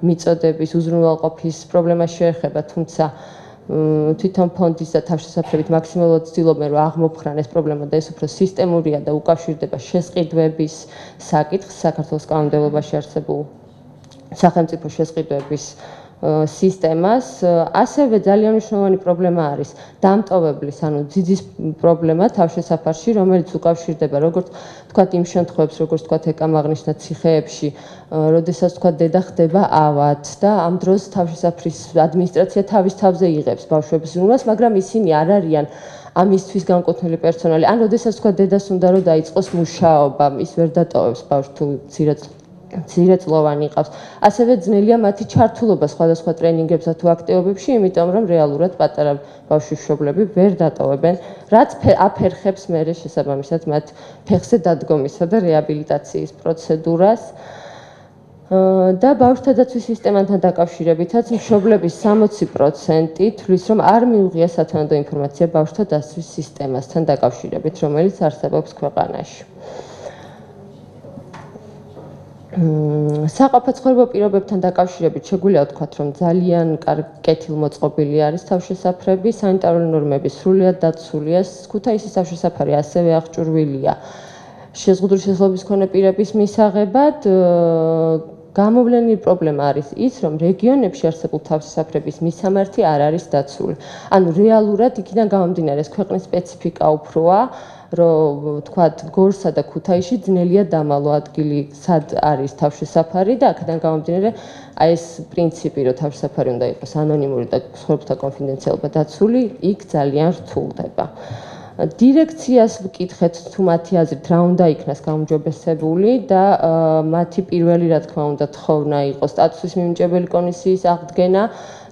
მიწოდების უზრუნველყოფის პრობლემას შეეხება, თუმცა თვითონ ფონდის და თავშესაფრებით მაქსიმალურად ცდილობენ რომ აღმოფხრან ეს პრობლემა და ეს უფრო სისტემურია და უკავშირდება შესყიდვების საკითხს საქართველოს კანონმდებლობაში არსებულ სახელმწიფო შესყიდვების სისტემას. ასევე ძალიან მნიშვნელოვანი პრობლემა არის დამტოვებლის, ანუ ძიძის პრობლემა თავშესაფარში, რომელიც უკავშირდება როგორც თქვათ იმ შემთხვევებს, როგორც თქვათ ეკამაღნიშნა ციხეებში, როდესაც თქვათ დედა ხდება ავად და ამ დროს თავშესაფრის ადმინისტრაცია თავის თავზე იღებს ბავშვების ზრუნვას, მაგრამ ისინი არ არიან ამისთვის განკუთვნილი პერსონალი. ან როდესაც თქვათ დედას უნდა რომ დაიწყოს მუშაობა, ის ვერ დატოვებს ბავშვს თუ მცირეწლოვანი იყავს. ასევე ძნელია მათი ჩართულობა სხვადასხვა ტრენინგებსა თუ აქტივობებში, იმიტომ რომ რეალურად პატარა ბავშვის მშობლები ვერ დატოვებენ, რაც აფერხებს მერე შესაბამისად მათ ფეხზე დადგომისა და რეაბილიტაციის პროცედურას. და ბავშვთა დაცვის სისტემასთან დაკავშირებითაც მშობლების 60% თვლის, რომ არ მიუღია სათანადო ინფორმაცია ბავშვთა დაცვის სისტემასთან დაკავშირებით, რომელიც არსებობს ქვეყანაში. საყოფაცხოვრებო პირობებთან დაკავშირებით შეგვიძლია ვთქვათ, რომ ძალიან კეთილმოწყობილი არის თავშესაფრები, სანიტარული ნორმები სრულად დაცულია, ქუთაისის თავშესაფარი ასევე აღჭურვილია შეზღუდული შესაძლებლობის მქონე პირების მისაღებად. გამოვლენილი პრობლემა არის ის, რომ რეგიონებში არსებულ თავშესაფრების მისამართი არ არის დაცული. ანუ რეალურად იქიდან გამომდინარე ეს ქვეყნის სპეციფიკა უფროა, რომ თქვათ გორსა და ქუთაისში ძნელია დამალო ადგილი, სად არის თავშესაფარი და აქედან გამომდინარე აი ეს პრინციპი, რომ თავშესაფარი უნდა იყოს ანონიმური და ცხოვრებათა კონფიდენციალობა დაცული, იქ ძალიან რთულდება. დირექციას ვკითხეთ თუ მათი აზრით რა უნდა იქნას გაუმჯობესებული და მათი პირველი რა თქმა უნდა თხოვნა იყო სტატუსის მინიჭებელი კომისიის აღდგენა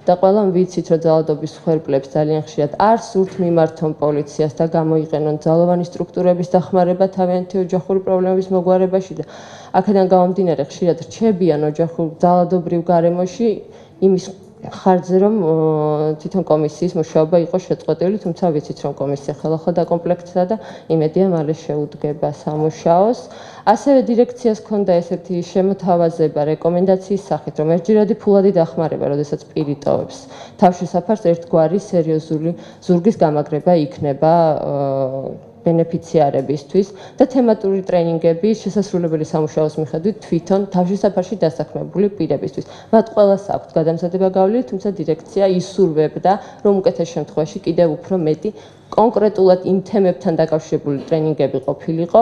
და ყველამ ვიცით რომ ძალადობის მსხვერპლებს ძალიან ხშირად არ სურთ მიმართონ პოლიციას და გამოიყენონ ძალოვანი სტრუქტურების დახმარება თავიანთი ოჯახური პრობლემების მოგვარებაში და აქედან გამომდინარე ხშირად რჩებიან ოჯახურ ძალადობრივ გარემოში იმის ხარჯზე რომ თვითონ კომისიის მუშაობა იყო შეწყვეტილი, თუმცა ვიცით რომ კომისია ხელახლა დაკომპლექტდა და იმედია მალე შეუდგება სამუშაოს. ასევე დირექციას ჰქონდა ესეთი შემოთავაზება რეკომენდაციის სახით, რომ ერთჯერადი ფულადი დახმარება, როდესაც პირი ტოვებს თავშესაფარს, ერთგვარი სერიოზული ზურგის გამაგრება იქნება ბენეფიციარებისთვის და თემატური ტრენინგები შესასრულებელი სამუშაოს მიხედვით თვითონ თავშესაფარში დასაქმებული პირებისთვის. მათ ყველას აქვთ გადამზადება გავლილი, თუმცა დირექცია ისურვებდა, რომ უკეთეს შემთხვევაში კიდევ უფრო მეტი კონკრეტულად იმ თემებთან დაკავშირებული ტრენინგები ყოფილიყო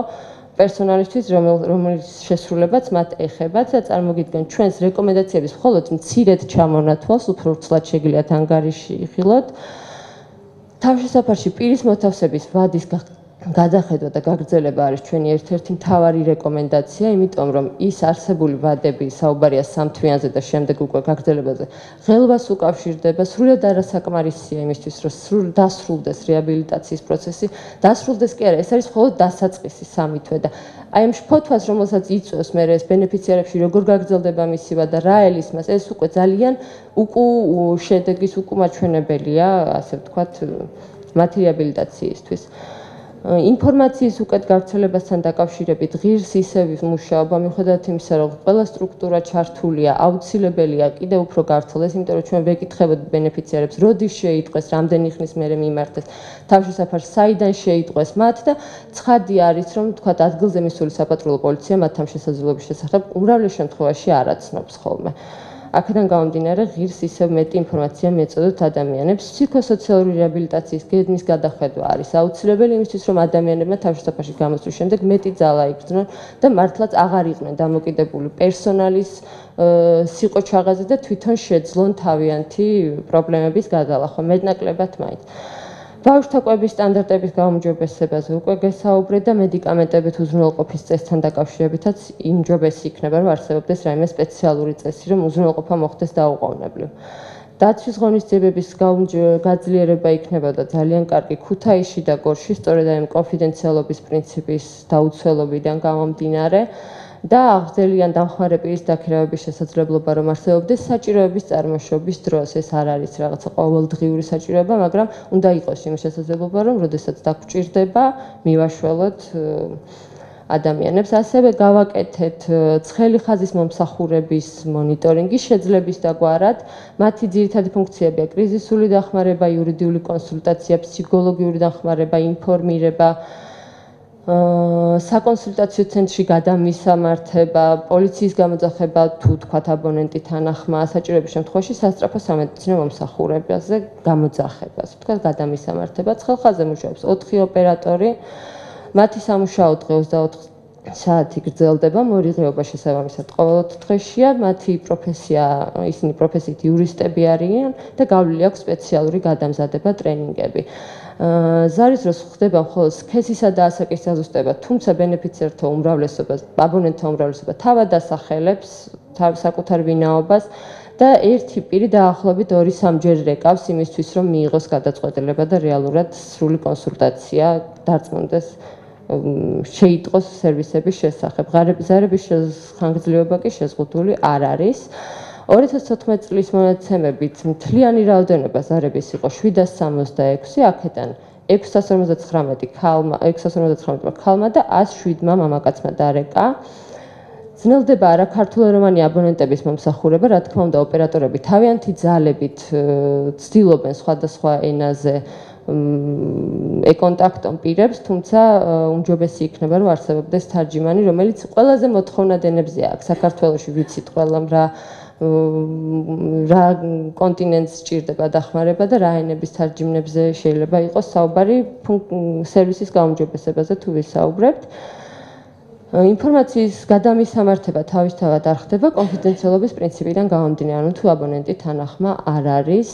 პერსონალისთვის, რომელიც შესრულებაც მათ ეხებათ და წარმოგიდგენ ჩვენს რეკომენდაციების მხოლოდ მცირედ ჩამონათვალს, უფრო ვრცლად შეგიძლიათ ანგარიში იხილოთ. თავშესაფარში პირის მოთავსების ვადის გადახედვა და გაგრძელება არის ჩვენი ერთ-ერთი მთავარი რეკომენდაცია, იმიტომ რომ ის არსებული ვადები, საუბარია სამთვიანზე და შემდეგ უკვე გაგრძელებაზე, ღელვას უკავშირდება, სრულად არასაკმარისია იმისთვის, რომ დასრულდეს რეაბილიტაციის პროცესი, დასრულდეს კი არა, ეს არის მხოლოდ დასაწყისი სამი თვე და აი ამ შფოთვას, რომელსაც იწვევს მე ეს ბენეფიციარებში როგორ გაგრძელდება მისი ვადა, რა ელისმას, ეს უკვე ძალიან შედეგის უკუმაჩვენებელია, ასე ვთქვათ, მათი რეაბილიტაციისთვის. ინფორმაციის უკეთ გავრცელებასთან დაკავშირებით ღირს ისევ მუშაობა, მიუხედავად იმისა, რომ ყველა სტრუქტურა ჩართულია, აუცილებელია კიდევ უფრო გავრცელდეს, იმიტომ რომ ჩვენ ვეკითხებოდით ბენეფიციარებს, როდის შეიტყვეს, რამდენი ხნის მერე მიმართეს, თავშესაფარს საიდან შეიტყვეს მათ და ცხადი არის, რომ თქვათ ადგილზე მისული საპატრულო პოლიცია მათ ამ შესაძლებლობის შესახებ უმრავლეს შემთხვევაში არ აცნობს ხოლმე. აქედან გამომდინარე, ღირს ისევ მეტი ინფორმაცია მიეწოდოთ ადამიანებს. ფსიქოსოციალური რეაბილიტაციის გეგმის გადახედვა არის აუცილებელი იმისთვის, რომ ადამიანებმა თავშესაფარში გამოსვლის შემდეგ მეტი ძალა იგრძნონ და მართლაც აღარ იყვნენ დამოკიდებული პერსონალის სიყოჩაღაზე და თვითონ შეძლონ თავიანთი პრობლემების გადალახვა, მეტნაკლებად მაინც. ბავშვთა კვების სტანდარტების გაუმჯობესებაზე უკვე გესაუბრეთ და მედიკამენტებით უზრუნველყოფის წესთან დაკავშირებითაც იმჯობესი იქნება, რომ არსებობდეს რაიმე სპეციალური წესი, რომ უზრუნველყოფა მოხდეს დაუყოვნებლივ. დაცვის ღონისძიებების გაძლიერება იქნებოდა ძალიან კარგი ქუთაისში და გორში, სწორედ ამ კონფიდენციალობის პრინციპის დაუცველობიდან გამომდინარე. და აღძელიან დამხმარე პირის დაქირავების შესაძლებლობა, რომ არსებობდეს საჭიროების წარმოშობის დროს. ეს არ არის რაღაცა ყოველდღიური საჭიროება, მაგრამ უნდა იყოს იმ შესაძლებლობა, რომ როდესაც დაგჭირდება, მივაშველოთ ადამიანებს. ასევე გავაკეთეთ ცხელი ხაზის მომსახურების მონიტორინგი შეძლების დაგვარად. მათი ძირითადი ფუნქციებია კრიზისული დახმარება, იურიდიული კონსულტაცია, ფსიქოლოგიური დახმარება, ინფორმირება, საკონსულტაციო ცენტრში გადამისამართება, პოლიციის გამოძახება, თუ თქვათ აბონენტი თანახმა, საჭიროების შემთხვევაში სასწრაფო სამედიცინო მომსახურებაზე გამოძახებას, თქვათ გადამისამართება. ცხელხაზზე მუშაობს 4 ოპერატორი, მათი სამუშაო დღე 24 საათი გრძელდება, მორიგეობა შესაბამისად ყოველ დღეშია, მათი პროფესია, ისინი პროფესიით იურისტები არიან და გავლილი აქვს სპეციალური გადამზადება, ტრენინგები. ზარის დროს ხდება მხოლოდ სქესისა და ასაკის დაზუსტება, თუმცა ბენეფიციართა უმრავლესობა, აბონენტთა უმრავლესობა თავად ასახელებს საკუთარ ვინაობას და ერთი პირი დაახლოებით 2-3 ჯერ რეკავს იმისთვის, რომ მიიღოს გადაწყვეტილება და რეალურად სრული კონსულტაცია დარწმუნდეს შეიტყოს სერვისების შესახებ. ზარების ხანგრძლივობა კი შეზღუდული არ არის. 2014 წლის მონაცემებით მთლიანი რაოდენობა ზარების იყო 766, აქედან 659 ქალმა და 107 მამაკაცმა დარეკა. ძნელდება არაქართულეროვანი აბონენტების მომსახურება, რა თქმა უნდა, ოპერატორები თავიანთი ძალებით ცდილობენ სხვადასხვა ენაზე ეკონტაქტონ პირებს, თუმცა უმჯობესი იქნება, რომ არსებობდეს თარჯიმანი, რომელიც ყველაზე მოთხოვნად ენებზე აქვს. საქართველოში ვიცით ყველამ რა კონტინენტს სჭირდება დახმარება და რა ენების თარჯიმნებზე შეიძლება იყოს საუბარი სერვისის გაუმჯობესებაზე თუ ვისაუბრებთ. ინფორმაციის გადამისამართება თავისთავად არ ხდება კონფიდენციალობის პრინციპიდან გამომდინარე, თუ აბონენტი თანახმა არ არის.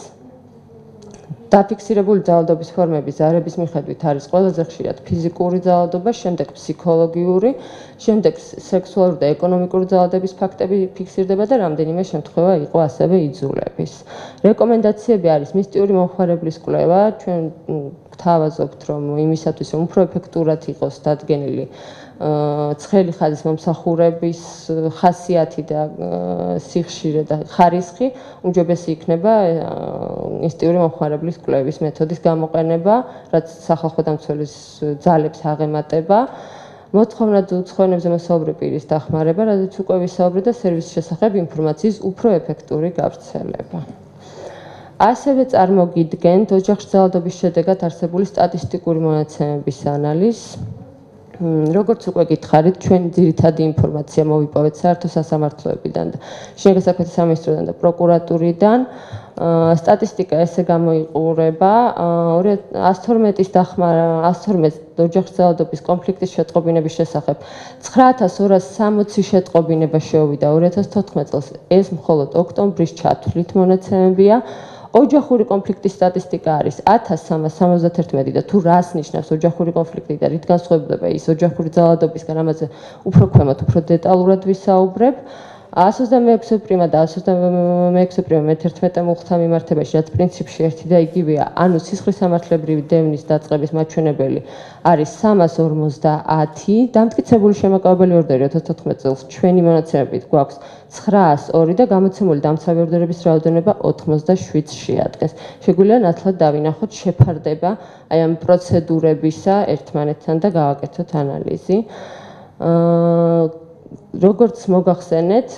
დაფიქსირებული ძალადობის ფორმები ზარების მიხედვით არის ყველაზე ხშირად ფიზიკური ძალადობა, შემდეგ ფსიქოლოგიური, შემდეგ სექსუალური და ეკონომიკური ძალადების ფაქტები ფიქსირდება და რამდენიმე შემთხვევა იყო ასევე იძულების. რეკომენდაციები არის მისტიური მომხმარებლის კვლევა, ჩვენ გთავაზობთ, რომ იმისათვის, რომ უფრო ეფექტურად იყოს დადგენილი ცხელი ხაზის მომსახურების ხასიათი და სიხშირე და ხარისხი, უმჯობესი იქნება მისტიური მომხმარებლის კვლევის მეთოდის გამოყენება, რაც სახალხო დამცველის ძალებს აღემატება. მოთხოვნა უცხოენებზე მოსაუბრე პირის დახმარება, რადგან უკვე ვისაუბრეთ და სერვისის შესახებ ინფორმაციის უფრო ეფექტური გავრცელება. ასევე წარმოგიდგენთ ოჯახში ძალადობის შედეგად არსებული სტატისტიკური მონაცემების ანალიზს. როგორც უკვე გითხარით, ჩვენ ძირითადი ინფორმაცია მოვიპოვეთ საერთო სასამართლოებიდან და შინაგან საქმეთა სამინისტროდან და პროკურატურიდან. სტატისტიკა ესე გამოიყურება 112 ოჯახში ძალადობის კონფლიქტის შეტყობინების შესახებ 9260 შეტყობინება შეუვიდა 2014 წელს, ეს მხოლოდ ოქტომბრის ჩათვლით მონაცემებია. ოჯახური კონფლიქტის სტატისტიკა არის 1371 და თუ რას ნიშნავს ოჯახური კონფლიქტი და რით განსხვავდება ის ოჯახური ძალადობისგან, ამაზე უფრო ქვემოთ, უფრო დეტალურად ვისაუბრებ. 126 პრიმა და 126 პრიმა მე-11 მუხთა მიმართებაში, რაც პრინციპში ერთი და იგივეა, ანუ სისხლისამართლებრივი დევნის დაწყების მაჩვენებელი არის 350, დამტკიცებული შემაკავებელი ორდერი 2014 წელს ჩვენი მონაცემებით გვაქვს 902 და გამოცემული დამცავი ორდერების რაოდენობა 87-ს შეადგენს. შეგვიძლია ნათლად დავინახოთ შეფარდება აი ამ პროცედურებისა ერთმანეთთან და გავაკეთოთ ანალიზი. როგორც მოგახსენეთ,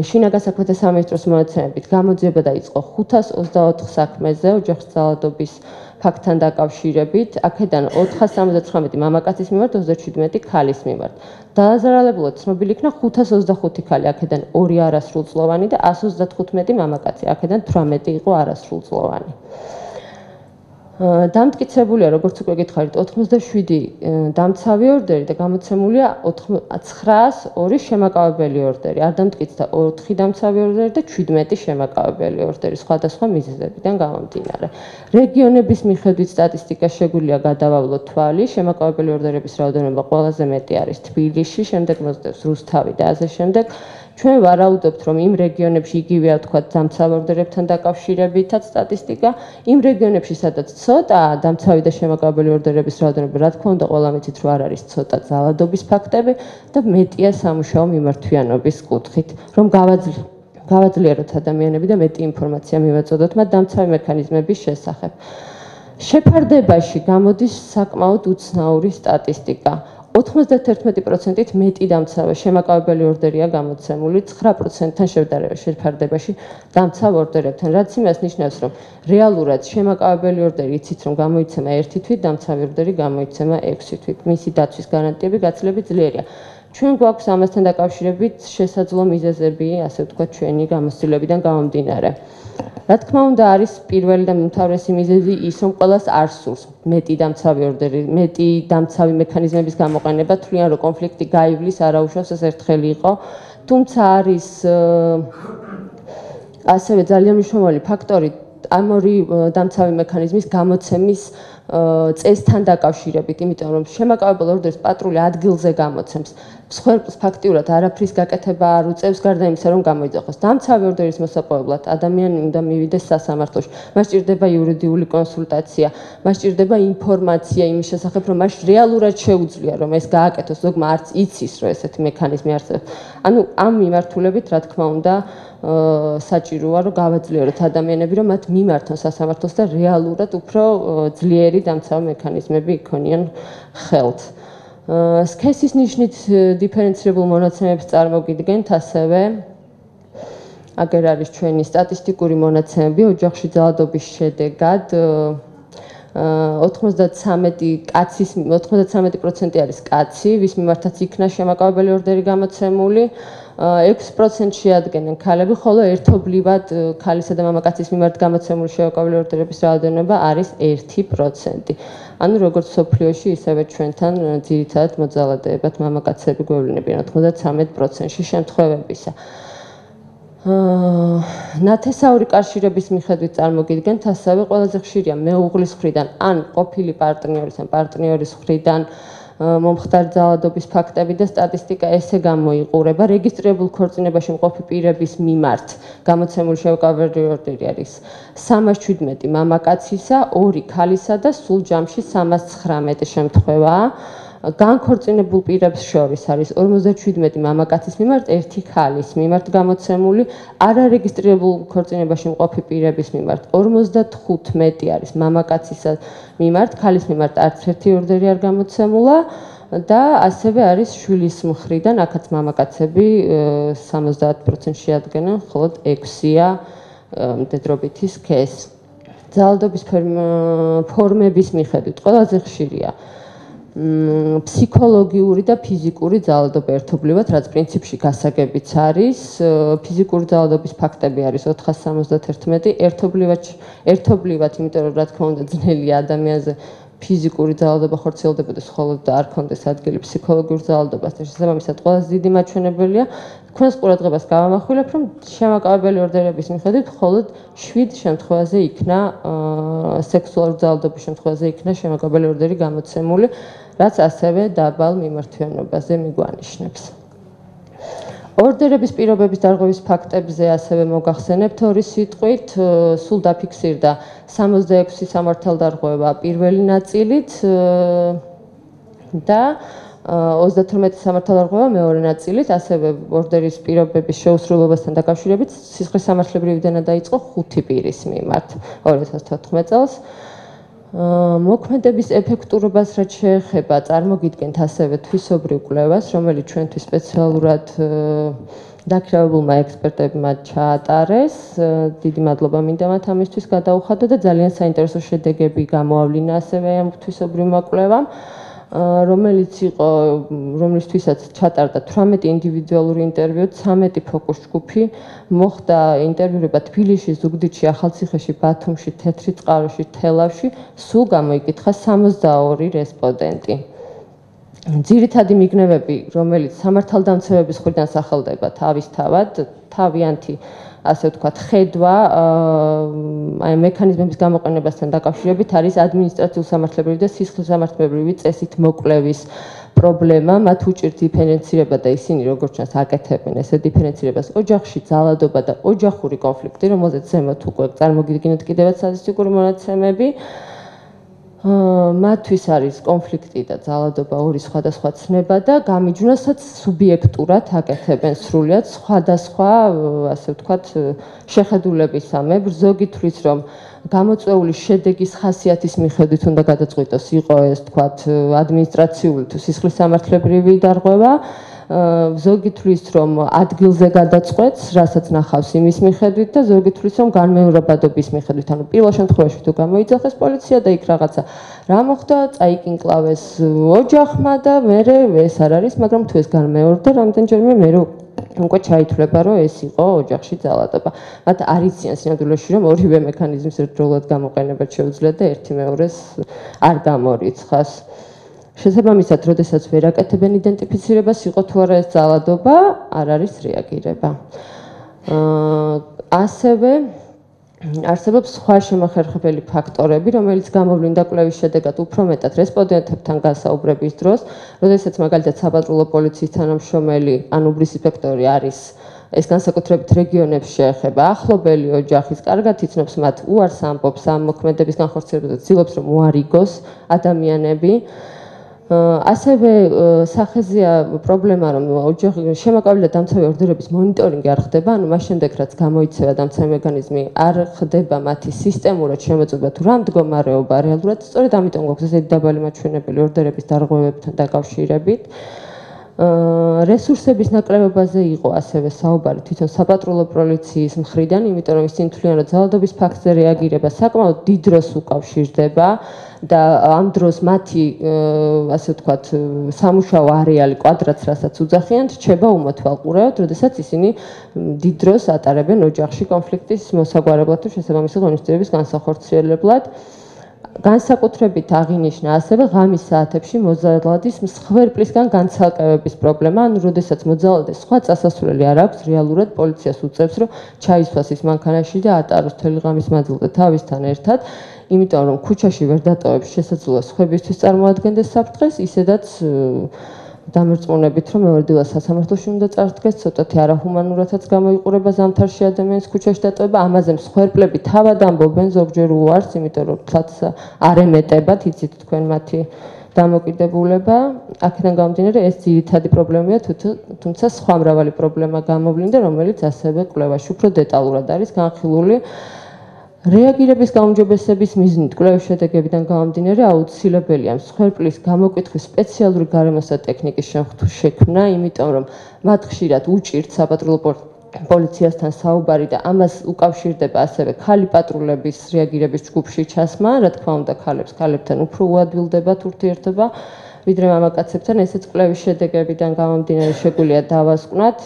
შინაგან საქმეთა სამინისტროს მონაცემებით გამოძიება დაიწყო 524 საქმეზე ოჯახის ძალადობის ფაქტთან დაკავშირებით, აქედან 479 მამაკაცის მიმართ, 37 ქალის მიმართ. დააზარალებულად ცნობილი იქნა 525 ქალი, აქედან 2 არასრულწლოვანი და 135 მამაკაცი, აქედან 18 იყო არასრულწლოვანი. დამტკიცებულია, როგორც უკვე გითხარით, 87 დამცავი ორდერი და გამოცემულია 902 შემაკავებელი ორდერი. არ დამტკიცდა 4 დამცავი ორდერი და 17 შემაკავებელი ორდერი სხვადასხვა მიზეზებიდან გამომდინარე. რეგიონების მიხედვით სტატისტიკა შეგვიძლია გადავავლოთ თვალი. შემაკავებელი ორდერების რაოდენობა ყველაზე მეტი არის თბილისში, შემდეგ მოსდევს რუსთავი და ასე შემდეგ. ჩვენ ვარაუდობთ, რომ იმ რეგიონებში იგივეა თქვა დამცავ ორდერებთან დაკავშირებითაც სტატისტიკა, იმ რეგიონებში, სადაც ცოტა დამცავი და შემაკავებელი ორდერების რაოდენობა, რა თქმა უნდა, ყველა მიცით, რომ არ არის ცოტა ძალადობის ფაქტები და მეტია სამუშაო მიმართვიანობის კუთხით, რომ გავაძლიეროთ ადამიანები და მეტი ინფორმაცია მივაწოდოთ მათ დამცავი მექანიზმების შესახებ. შეფარდებაში გამოდის საკმაოდ უცნაური სტატისტიკა. 91%-ით მეტი დამცავი შემაკავებელი ორდერია გამოცემული 9%-თან შეფარდებაში დამცავ ორდერებთან, რაც იმას ნიშნავს, რომ რეალურად შემაკავებელი ორდერი იცით, რომ გამოიცემა 1 თვით, დამცავი ორდერი გამოიცემა 6 თვით. მისი დაცვის გარანტიები გაცილებით ძლიერია. ჩვენ გვაქვს ამასთან დაკავშირებით შესაძლო მიზეზები, ასე ვთქვათ, ჩვენი გამოცდილებიდან გამომდინარე. რა თქმა უნდა, არის პირველი და უმთავრესი მიზეზი ის, რომ ყველას არ სურს მეტი დამცავი ორდერი, მეტი დამცავი მექანიზმების გამოყენება, თვლიან, რომ კონფლიქტი გაივლის, არაუშავს, ეს ერთხელი იყო. თუმცა არის ასევე ძალიან მნიშვნელოვანი ფაქტორი ამ ორი დამცავი მექანიზმის გამოცემის წესთან დაკავშირებით, იმიტომ რომ შემაკავებელ ორდერს პატრული ადგილზე გამოცემს. მსხვერპლს ფაქტიურად არაფრის გაკეთება არ უწევს, გარდა იმისა, რომ გამოიძახოს. დამცავი ორდერის მოსაპოვებლად ადამიანი უნდა მივიდეს სასამართლოში. მას სჭირდება იურიდიული კონსულტაცია, მას სჭირდება ინფორმაცია იმის შესახებ, რომ მას რეალურად შეუძლია, რომ ეს გააკეთოს, ზოგმა არც იცის, რომ ესეთი მექანიზმი არსებობს. ანუ ამ მიმართულებით, რა თქმა უნდა, საჭიროა, რომ გავაძლიეროთ ადამიანები, რომ მათ მიმართონ სასამართლოს და რეალურად უფრო ძლიერი დამცავი მექანიზმები იქონიან ხელთ. სქესის ნიშნით დიფერენცირებულ მონაცემებს წარმოგიდგენთ ასევე. აგერ არის ჩვენი სტატისტიკური მონაცემები ოჯახში ძალადობის შედეგად 93% არის კაცი, ვის მიმართაც იქნა შემაკავებელი ორდერი გამოცემული. 6% შეადგენენ ქალები, ხოლო ერთობლივად ქალისა და მამაკაცის მიმართ გამოცემული შემაკავებელი ორდერების რაოდენობა არის 1%. ანუ როგორც სოფლიოში, ისევე ჩვენთან ძირითადად მოძალადეებად მამაკაცები გვევლინებიან 93%-ში შემთხვევებისა. ნათესაური კავშირების მიხედვით წარმოგიდგენთ ასევე ყველაზე ხშირია მეუღლის მხრიდან ან ყოფილი პარტნიორის ან პარტნიორის მხრიდან მომხდარ ძალადობის ფაქტები და სტატისტიკა ესე გამოიყურება. რეგისტრირებულ ქორწინებაში მყოფი პირების მიმართ გამოცემული შემაკავებელი ორდერი არის 317 მამაკაცისა, 2 ქალისა და სულ ჯამში 319 შემთხვევაა. განქორწინებულ პირებს შორის არის 57 მამაკაცის მიმართ, 1 ქალის მიმართ გამოცემული, არარეგისტრირებულ ქორწინებაში მყოფი პირების მიმართ 55 არის მამაკაცისა მიმართ, ქალის მიმართ არც ერთი ორდერი არ გამოცემულა და ასევე არის შვილის მხრიდან, აქაც მამაკაცები 70% შეადგენენ, ხოლო 6-ია მდედრობითი სქესი. ძალადობის ფორმების მიხედვით ყველაზე ხშირია ფსიქოლოგიური და ფიზიკური ძალადობა ერთობლივად, რაც პრინციპში გასაგებიც არის. ფიზიკური ძალადობის ფაქტები არის 471, ერთობლივად, იმიტომ რომ რა თქმა უნდა ძნელია ადამიანზე ფიზიკური ძალადობა ხორციელდებოდეს, ხოლო და არ ქონდეს ადგილი ფსიქოლოგიურ ძალადობას და შესაბამისად ყველაზე დიდი მაჩვენებელია თქვენს ყურადღებას გავამახვილებ, რომ შემაკავებელი ორდერების მიხედვით მხოლოდ 7 შემთხვევაზე იქნა სექსუალური ძალადობის შემთხვევაზე იქნა შემაკავებელი ორდერი გამოცემული, რაც ასევე დაბალ მიმართვიანობაზე მიგვანიშნებს. ორდერების პირობების დარღვევის ფაქტებზე ასევე მოგახსენებთ ორი სიტყვით, სულ დაფიქსირდა 66 სამართალდარღვევა პირველი ნაწილით და 32 სამართალდარღვევა მეორე ნაწილით, ასევე ორდერის პირობების შეუსრულობასთან დაკავშირებით სისხლის სამართლებრივიდან დაიწყო 5 პირის მიმართ 2014 წელს. მოქმედების ეფექტურობას რაც შეეხება, წარმოგიდგენთ ასევე თვისობრივ კვლევას, რომელიც ჩვენთვის სპეციალურად დაქირავებულმა ექსპერტებმა ჩაატარეს. დიდი მადლობა მინდა მათ ამისთვის გადაუხადო და ძალიან საინტერესო შედეგები გამოავლინა ასევე ამ თვისობრივმა კვლევამ. რომლისთვისაც ჩატარდა 18 ინდივიდუალური ინტერვიუ, 13 ფოკუს ჯგუფი, მოხდა ინტერვიურება თბილისში, ზუგდიდში, ახალციხეში, ბათუმში, თეთრიწყაროში, თელავში, სულ გამოიკითხა 62 რესპონდენტი. ძირითადი მიგნებები, რომელიც სამართალდამცავების მხრიდან სახელდება თავისთავად, თავიანთი ასე ვთქვათ, ხედვა აი მექანიზმების გამოყენებასთან დაკავშირებით არის ადმინისტრაციულ-სამართლებრივი და სისხლისამართლებრივი წესით მოკვლევის პრობლემა, მათ უჭირთ დიფერენცირება და ისინი როგორც ჩანს აკეთებენ ესე დიფერენცირებას ოჯახში, ძალადობა და ოჯახური კონფლიქტი, რომელზეც ზემოთ უკვე წარმოგიდგენთ კიდევაც სტატისტიკური მონაცემები. მათთვის არის კონფლიქტი და ძალადობა ორი სხვადასხვა ცნება და გამიჯვნასაც სუბიექტურად აკეთებენ სრულიად სხვადასხვა, ასე ვთქვათ, შეხედულებისამებრ. ზოგი თვლის, რომ გამოწვეული შედეგის ხასიათის მიხედვით უნდა გადაწყვიტოს, იყო ეს, ვთქვათ, ადმინისტრაციული თუ სისხლის სამართლებრივი დარღვევა. ზოგი თვლის, რომ ადგილზე გადაწყვეტს, რასაც ნახავს იმის მიხედვით და ზოგი თვლის, რომ განმეორებადობის მიხედვით, ანუ პირველ შემთხვევაში თუ გამოიძახეს პოლიცია და იქ რაღაცა რა მოხდა, წაიკინკლავეს ოჯახმა და მერე ეს არ არის, მაგრამ თუ ეს განმეორდა, რამდენჯერმე მერე უკვე ჩაითვლება, რომ ეს იყო ოჯახში ძალადობა. მათ არ იციან სინამდვილეში, რომ ორივე მექანიზმის ერთდროულად გამოყენებაც შეუძლია და ერთი მეორეს არ გამორიცხავს. შესაბამისად, როდესაც ვერ აკეთებენ იდენტიფიცირებას, იყო თუ არა ეს ძალადობა, არ არის რეაგირება. ასევე არსებობს სხვა შემახერხებელი ფაქტორები, რომელიც გამოვლინდა კვლევის შედეგად უფრო მეტად რესპონდენტებთან გასაუბრების დროს, როდესაც მაგალითად საპატრულო პოლიციის თანამშრომელი, ან უბრის ინსპექტორი არის ეს განსაკუთრებით რეგიონებში შეეხება ახლობელი ოჯახის, კარგად იცნობს მათ უარს ამბობს ამ მოქმედების განხორციელებაზე, ცდილობს რომ უარიგოს ადამიანები. ასევე სახეზეა პრობლემა, რომ შემაკავებელი და დამცავი ორდერების მონიტორინგი არ ხდება, ანუ მას შემდეგ რაც გამოიცევა დამცავი მექანიზმი, არ ხდება მათი სისტემურად შემოწმება თუ რა მდგომარეობა რეალურად, სწორედ ამიტომ გვაქვს ესეთი დაბალი მაჩვენებელი ორდერების დარღვევებთან დაკავშირებით. რესურსების ნაკლებობაზე იყო ასევე საუბარი თვითონ საპატრულო პოლიციის მხრიდან, იმიტომ რომ ისინი თვლიან, რომ ძალადობის ფაქტზე რეაგირება საკმაოდ დიდ დროს უკავშირდება და ამ დროს მათი ასე ვთქვათ სამუშაო არეალი კვადრატს რასაც უძახიან, რჩება უმოთვალყურეოდ, როდესაც ისინი დიდ დროს ატარებენ ოჯახში კონფლიქტის მოსაგვარებლად თუ შესაბამისი ღონისძიების განსახორციელებლად. განსაკუთრებით აღინიშნა ასევე ღამის საათებში მოძალადის მსხვერპლისგან განცალკევების პრობლემა, ანუ როდესაც მოძალადეს სხვა წასასვლელი არ აქვს, რეალურად პოლიციას უწევს, რომ ჩაისვას ის მანქანაში და ატაროს მთელი ღამის მანძილზე თავისთან ერთად, იმიტომ რომ ქუჩაში ვერ დატოვებს შესაძლოა სხვებისთვის წარმოადგენდეს საფრთხეს, ისედაც დამერწმუნებით, რომ მევარდილას სასამართლოში უნდა წარდგეს, ცოტათი არაჰუმანურადაც გამოიყურება ზამთარში ადამიანის ქუჩაში დატოვება, ამაზე მსხვერპლები თავად ამბობენ ზოგჯერ უარს, იმიტომ რომ თლაც არ ემეტებათ, იცით თქვენ მათი დამოკიდებულება. აქედან გამომდინარე, ეს ძირითადი პრობლემაა, თუმცა სხვა მრავალი პრობლემა გამოვლინდა, რომელიც ასევე კვლევაში უფრო დეტალურად არის განხილული. რეაგირების გაუმჯობესების მიზნით კვლევის შედეგებიდან გამომდინარე აუცილებელია მსხვერპლის გამოკვითხვის სპეციალური გარემოსა ტექნიკის შექმნა, იმიტომ რომ მათ ხშირად უჭირთ საპატრულო პოლიციასთან საუბარი და ამას უკავშირდება ასევე ქალი პატრულების რეაგირების ჯგუფში ჩასმა, რა თქმა უნდა ქალებთან უფრო უადვილდებათ ურთიერთობა, ვიდრე მამაკაცებთან, ესეც კვლევის შედეგებიდან გამომდინარე შეგვიძლია დავასკვნათ.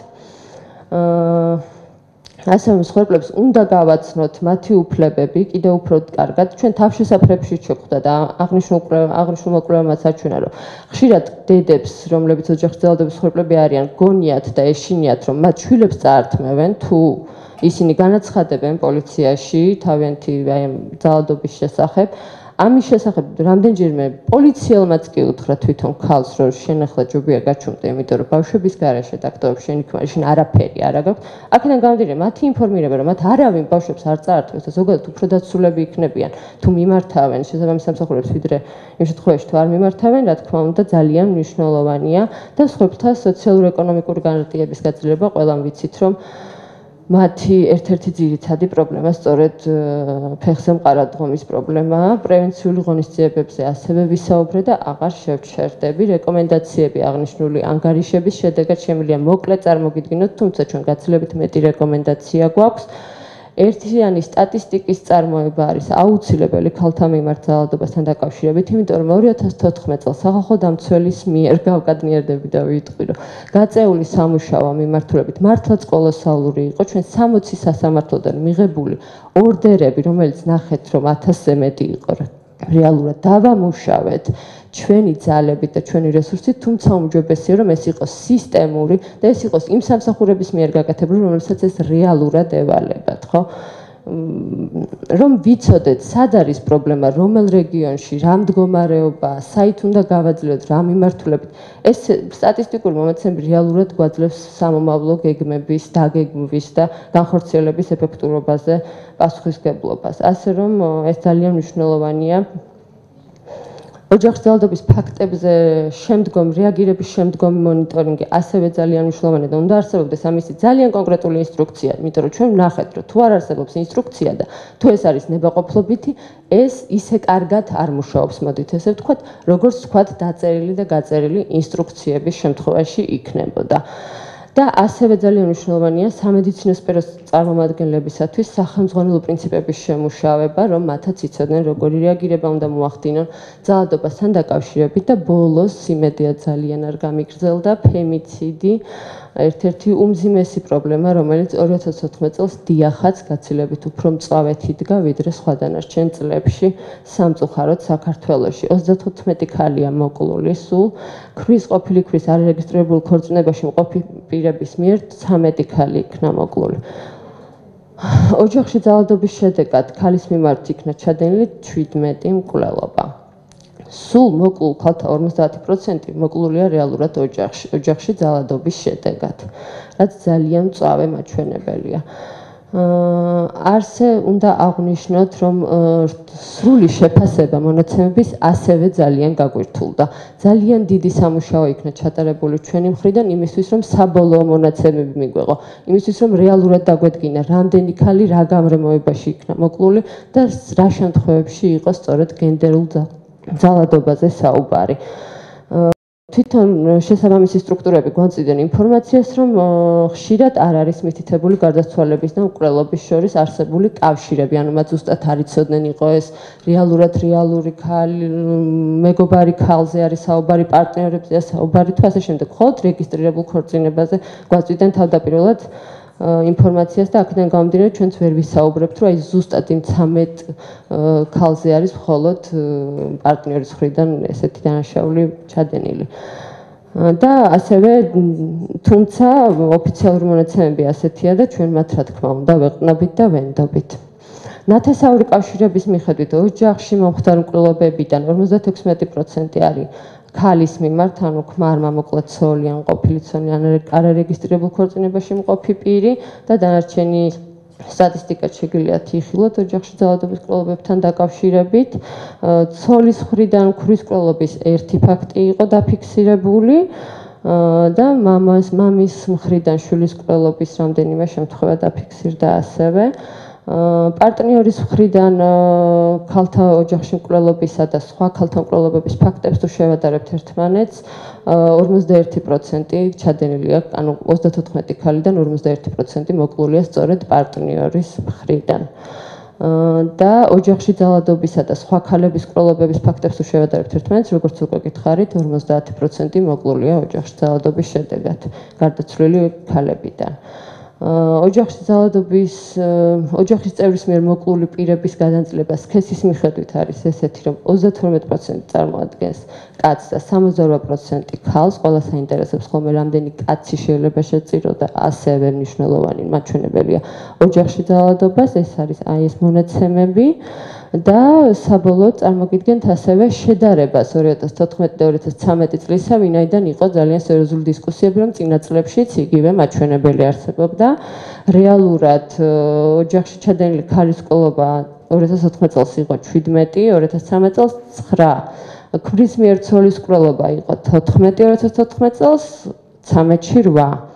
ასევე მსხვერპლებს უნდა გავაცნოთ მათი უფლებები კიდევ უფრო კარგად. ჩვენ თავშესაფრებში შეხვდა და აღნიშნულ კვლევამაც აჩვენა, რომ ხშირად დედებს, რომლებიც ოჯახში ძალადობის მსხვერპლები არიან, გონიათ და ეშინიათ, რომ მათ შვილებს წაართმევენ თუ ისინი განაცხადებენ პოლიციაში თავიანთი ძალადობის შესახებ. ამის შესახებ რამდენჯერმე პოლიციელმაც კი უთხრა თვითონ ქალს, რომ შენ ახლა ჯობია გაჩუმდე, იმიტომ რომ ბავშვების garaშე დაგდობ შენ იქ მაშინ არაფერი არ აქვს. აქედან გამომდინარე, მათი ინფორმირება, რომ მათ არავინ ბავშვებს არ წაართმევს და ზოგადად უფრო დაცულები იქნებიან, თუ მიმართავენ შესაბამის სამსახურებს, ვიდრე იმ შემთხვევაში თუ არ მიმართავენ, რა თქმა უნდა, ძალიან მნიშვნელოვანია და მსხვერპლთა სოციალურ-ეკონომიკური განარტიების გაძლიერება ყველამ ვიცით, რომ მათი ერთ-ერთი ძირითადი პრობლემა სწორედ ფეხზე მყარადღომის პრობლემაა. პრევენციული ღონისძიებებზე ასევე ვისაუბრე და აღარ შევჩერდები. რეკომენდაციები აღნიშნული ანგარიშების შედეგად შემიძლია მოკლედ წარმოგიდგინოთ, თუმცა ჩვენ გაცილებით მეტი რეკომენდაცია გვაქვს. ერთიანი სტატისტიკის წარმოება არის აუცილებელი ქალთა მიმართ ძალადობასთან დაკავშირებით, იმიტომ რომ 2014 წელს სახალხო დამცველის მიერ გავკადნიერდები და ვიტყვი, რომ გაწეული სამუშაო მიმართულებით მართლაც კოლოსალური იყო. ჩვენ 60 სასამართლოდან მიღებული ორდერები, რომელიც ნახეთ, რომ 1000-ზე მეტი იყო, რეალურად დავამუშავეთ ჩვენი ძალებით და ჩვენი რესურსით, თუმცა უმჯობესია, რომ ეს იყოს სისტემური და ეს იყოს იმ სამსახურების მიერ გაკეთებული, რომელსაც ეს რეალურად ევალებათ, ხო? რომ ვიცოდეთ, სად არის პრობლემა, რომელ რეგიონში, რა მდგომარეობა, საით უნდა გავაძლევოთ, რა მიმართულებით. ეს სტატისტიკური მომაცემები რეალურად გვაძლევს სამომავლო გეგმების, დაგეგმვის და განხორციელების ეფექტურობაზე პასუხისგებლობას. ასე რომ ეს ძალიან მნიშვნელოვანია. ოჯახში ძალადობის ფაქტებზე რეაგირების შემდგომი მონიტორინგი ასევე ძალიან მნიშვნელოვანია და უნდა არსებობდეს ამისი ძალიან კონკრეტული ინსტრუქცია, იმიტომ რომ ჩვენ ვნახეთ, რომ თუ არ არსებობს ინსტრუქცია და თუ ეს არის ნებაყოფლობითი, ეს ისე კარგად არ მუშაობს, მოდით ესე ვთქვათ, როგორც ვთქვათ, დაწერილი და გაწერილი ინსტრუქციების შემთხვევაში იქნებოდა. და ასევე ძალიან მნიშვნელოვანია სამედიცინო სფეროს წარმომადგენლებისათვის სახელმძღვანელო პრინციპების შემუშავება, რომ მათაც იცოდნენ, როგორი რეაგირება უნდა მოახდინონ ძალადობასთან დაკავშირებით და ბოლოს იმედია ძალიან არ გამიგრძელდა ფემიციდი, ერთ-ერთი უმძიმესი პრობლემა, რომელიც 2014 წელს დიახაც გაცილებით უფრო მწვავედ იდგა, ვიდრე სხვა დანარჩენ წლებში სამწუხაროდ საქართველოში. 34 ქალია მოკლული სულ, ქვის ყოფილი ქვის არარეგისტრირებულ ქორწინებაში მყოფი პირების მიერ 13 ქალი იქნა მოკლული. ოჯახში ძალადობის შედეგად ქალის მიმართ იქნა ჩადენილი 17 მკვლელობა. სულ მოკლულ ქალთა 50% მოკლულია რეალურად ოჯახში ძალადობის შედეგად, რაც ძალიან მწვავე მაჩვენებელია. არსე უნდა აღვნიშნოთ, რომ სრული შეფასება მონაცემების ასევე ძალიან გაგვირთულდა. ძალიან დიდი სამუშაო იქნა ჩატარებული ჩვენი მხრიდან იმისთვის, რომ საბოლოო მონაცემები მიგვეღო, იმისთვის, რომ რეალურად დაგვედგინა, რამდენი ქალი რა გამრემოებაში იქნა მოკლული და რა შემთხვევებში იყო სწორედ გენდერულ ძალადობაზე საუბარი. თვითონ შესაბამისი სტრუქტურები გვაწვდიან ინფორმაციას, რომ ხშირად არ არის მითითებული გარდაცვალების და მკვლელობის შორის არსებული კავშირები, ანუ მათ ზუსტად არ იცოდნენ, იყო ეს რეალური ქალი, მეგობარი ქალზე არის საუბარი, პარტნიორებზეა საუბარი თუ ასე შემდეგ. მხოლოდ რეგისტრირებულ ქორწინებაზე გვაწვდიან თავდაპირველად ინფორმაციას და აქედან გამომდინარე ჩვენც ვერ ვისაუბრებთ, რომ აი ზუსტად იმ 13 ქალზე არის მხოლოდ პარტნიორის მხრიდან ესეთი დანაშაული ჩადენილი. და ასევე თუმცა ოფიციალური მონაცემები ასეთია და ჩვენ მათ რა თქმა უნდა ვეყნობით და ვენდობით. ნათესაური კავშირების მიხედვით ოჯახში მომხდარ მკვლელობებიდან 56% არის ქალის მიმართ, ანუ ქმარმა მოკლედ ცოლი ან ყოფილი ცოლი ან არარეგისტრირებულ ქორწინებაში მყოფი პირი და დანარჩენი სტატისტიკად შეგიძლიათ იხილოთ ოჯახში ძალადობის მკვლელობებთან დაკავშირებით. ცოლის მხრიდან ქვის მკვლელობის ერთი ფაქტი იყო დაფიქსირებული და მამის მხრიდან შვილის მკვლელობის რამდენიმე შემთხვევა დაფიქსირდა ასევე. პარტნიორის მხრიდან ქალთა ოჯახში მკვლელობისა და სხვა ქალთა მკვლელობების ფაქტებს თუ შევადარებთ ერთმანეთს, 51% ჩადენილი აქვს, ანუ 34 ქალიდან 51% მოკლულია სწორედ პარტნიორის მხრიდან. და ოჯახში ძალადობისა და სხვა ქალების მკვლელობების ფაქტებს თუ შევადარებთ ერთმანეთს, როგორც უკვე გითხარით, 50% მოკლულია ოჯახში ძალადობის შედეგად გარდაცვლილი ქალებიდან. ოჯახში ძალადობის ოჯახის წევრის მიერ მოკლული პირების გადანაწილება სქესის მიხედვით არის ესეთი, რომ 32% წარმოადგენს კაცს და 68% ქალს. ყველა საინტერესებს ხოლმე რამდენი კაცი შეიძლება შეწირო და ასევე მნიშვნელოვანი მაჩვენებელია ოჯახში ძალადობას. ეს არის აი ეს მონაცემები. და საბოლოოდ წარმოგიდგენთ ასევე შედარებას 2014-2013 წლისა, ვინაიდან იყო ძალიან სერიოზული დისკუსიები, რომ წინა წლებშიც იგივე მაჩვენებელი არსებობდა. რეალურად ოჯახში ჩადენილი ქალის ყოლობა 2014 წელს იყო 17, 2013 წელს 9. ქმრის მიერ ცოლის ყროლობა იყო 14 2014 წელს, 13-ში 8.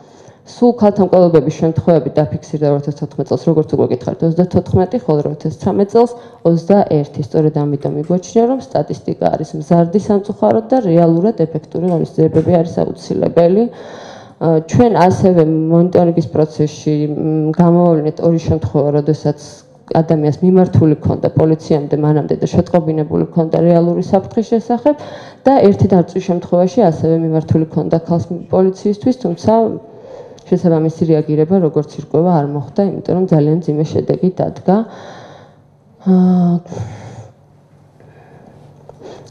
სულ ქალთან ყოლობების შემთხვევები დაფიქსირდა 2014 წელს, როგორც უკვე გითხარით, 34, ხოლო 2013 წელს 21. სწორედ ამიტომ მიგვაჩნია, რომ სტატისტიკა არის მზარდი სამწუხაროდ და რეალურად ეფექტური ღონისძიებები არის აუცილებელი. ჩვენ ასევე მონიტორინგის პროცესში გამოვავლინეთ ორი შემთხვევა, როდესაც ადამიანს მიმართული ქონდა პოლიციამდე, მანამდე და შეტყობინებული ქონდა რეალური საფრთხის შესახებ და ერთი დარწვის შემთხვევაში ასევე მიმართული ქონდა ქალს პოლიციისთვის, თუმცა შესაბამისი რეაგირება როგორც ირკვევა არ მოხდა, იმიტომ რომ ძალიან მძიმე შედეგი დადგა.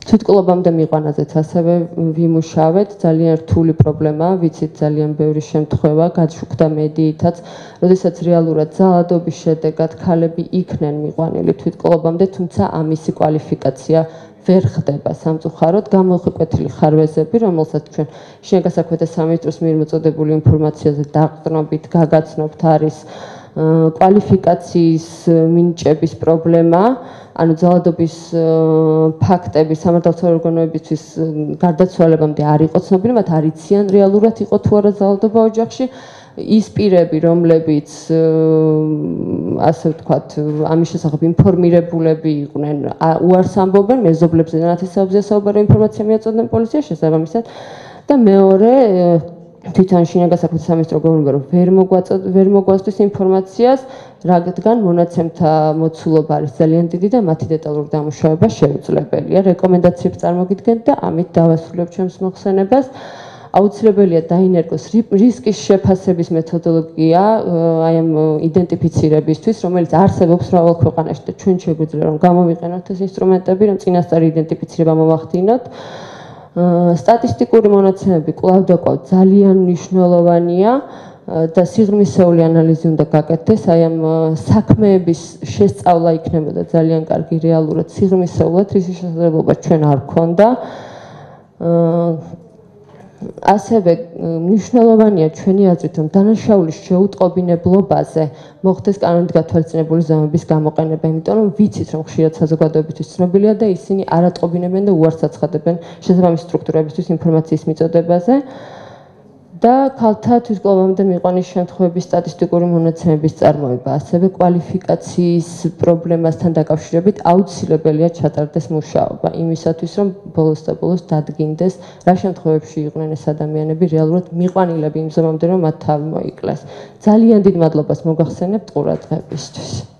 თვითკვლობამდე მიყვანაზეც ასევე ვიმუშავეთ, ძალიან რთული პრობლემაა, ვიცით ძალიან ბევრი შემთხვევა, გაჩუქდა მედიითაც, როდესაც რეალურად ძალადობის შედეგად ქალები იქნენ მიყვანილი თვითკვლობამდე, თუმცა ამისი კვალიფიკაცია ვერ ხდება სამწუხაროდ. გამოუყვეთილი ხარვეზები, რომელსაც ჩვენ შინაგან საქმეთა სამინისტროს მიერ მოწოდებული ინფორმაციაზე დაყრდნობით გაგაცნობთ, არის კვალიფიკაციის მინიჭების პრობლემა, ანუ ძალადობის ფაქტები სამართალდამცავი ორგანოებისთვის გარდაცვალებამდე არ იყო ცნობილი, მათ არ იციან რეალურად იყო თუ არა ძალადობა ოჯახში. ის პირები, რომლებიც ასე ვთქვათ, ამის შესახებ ინფორმირებულები იყვნენ, უარს ამბობენ, მეზობლებზე ნათესაობზე საუბარი ინფორმაცია მიაწოდნენ პოლიციას შესაბამისად და მეორე თვითონ შინაგან საქმეთა სამინისტრო გვეუბნება, რომ ვერ მოგვაწვდის ინფორმაციას, რადგან მონაცემთა მოცულობა არის ძალიან დიდი და მათი დეტალური დამუშავება შეუძლებელია. რეკომენდაციებს წარმოგიდგენთ და ამით დავასრულებ ჩემს მოხსენებას. აუცილებელია დაინერგოს რისკის შეფასების მეთოდოლოგია აი ამ იდენტიფიცირებისთვის, რომელიც არსებობს მრავალ ქვეყანაში და ჩვენ შეგვიძლია რომ გამოვიყენოთ ეს ინსტრუმენტები, რომ წინასწარი იდენტიფიცირება მოვახდინოთ. სტატისტიკური მონაცემები კვლავ და კვლავ ძალიან მნიშვნელოვანია და სიღრმისეული ანალიზი უნდა გაკეთდეს, აი ამ საქმეების შესწავლა იქნებოდა ძალიან კარგი რეალურად სიღრმისეულად, რის შესაძლებლობა ჩვენ არ გქონდა. ასევე მნიშვნელოვანია ჩვენი აზრით, რომ დანაშაულის შეუტყობინებლობაზე მოხდეს კანონით გათვალისწინებული ზომების გამოყენება, იმიტომ რომ ვიცით, რომ ხშირად საზოგადოებისთვის ცნობილია და ისინი არ ატყობინებენ და უარს აცხადებენ შესაბამისი სტრუქტურებისთვის ინფორმაციის მიწოდებაზე. და ქალთა თვითკვლობამდე მიყვანის შემთხვევების სტატისტიკური მონაცემების წარმოება, ასევე კვალიფიკაციის პრობლემასთან დაკავშირებით აუცილებელია ჩატარდეს მუშაობა იმისათვის, რომ ბოლოს და ბოლოს დადგინდეს, რა შემთხვევებში იყვნენ ეს ადამიანები რეალურად მიყვანილები იმ ზომამდე, რომ მათ თავი მოიკლეს. ძალიან დიდ მადლობას მოგახსენებთ ყურადღებისთვის.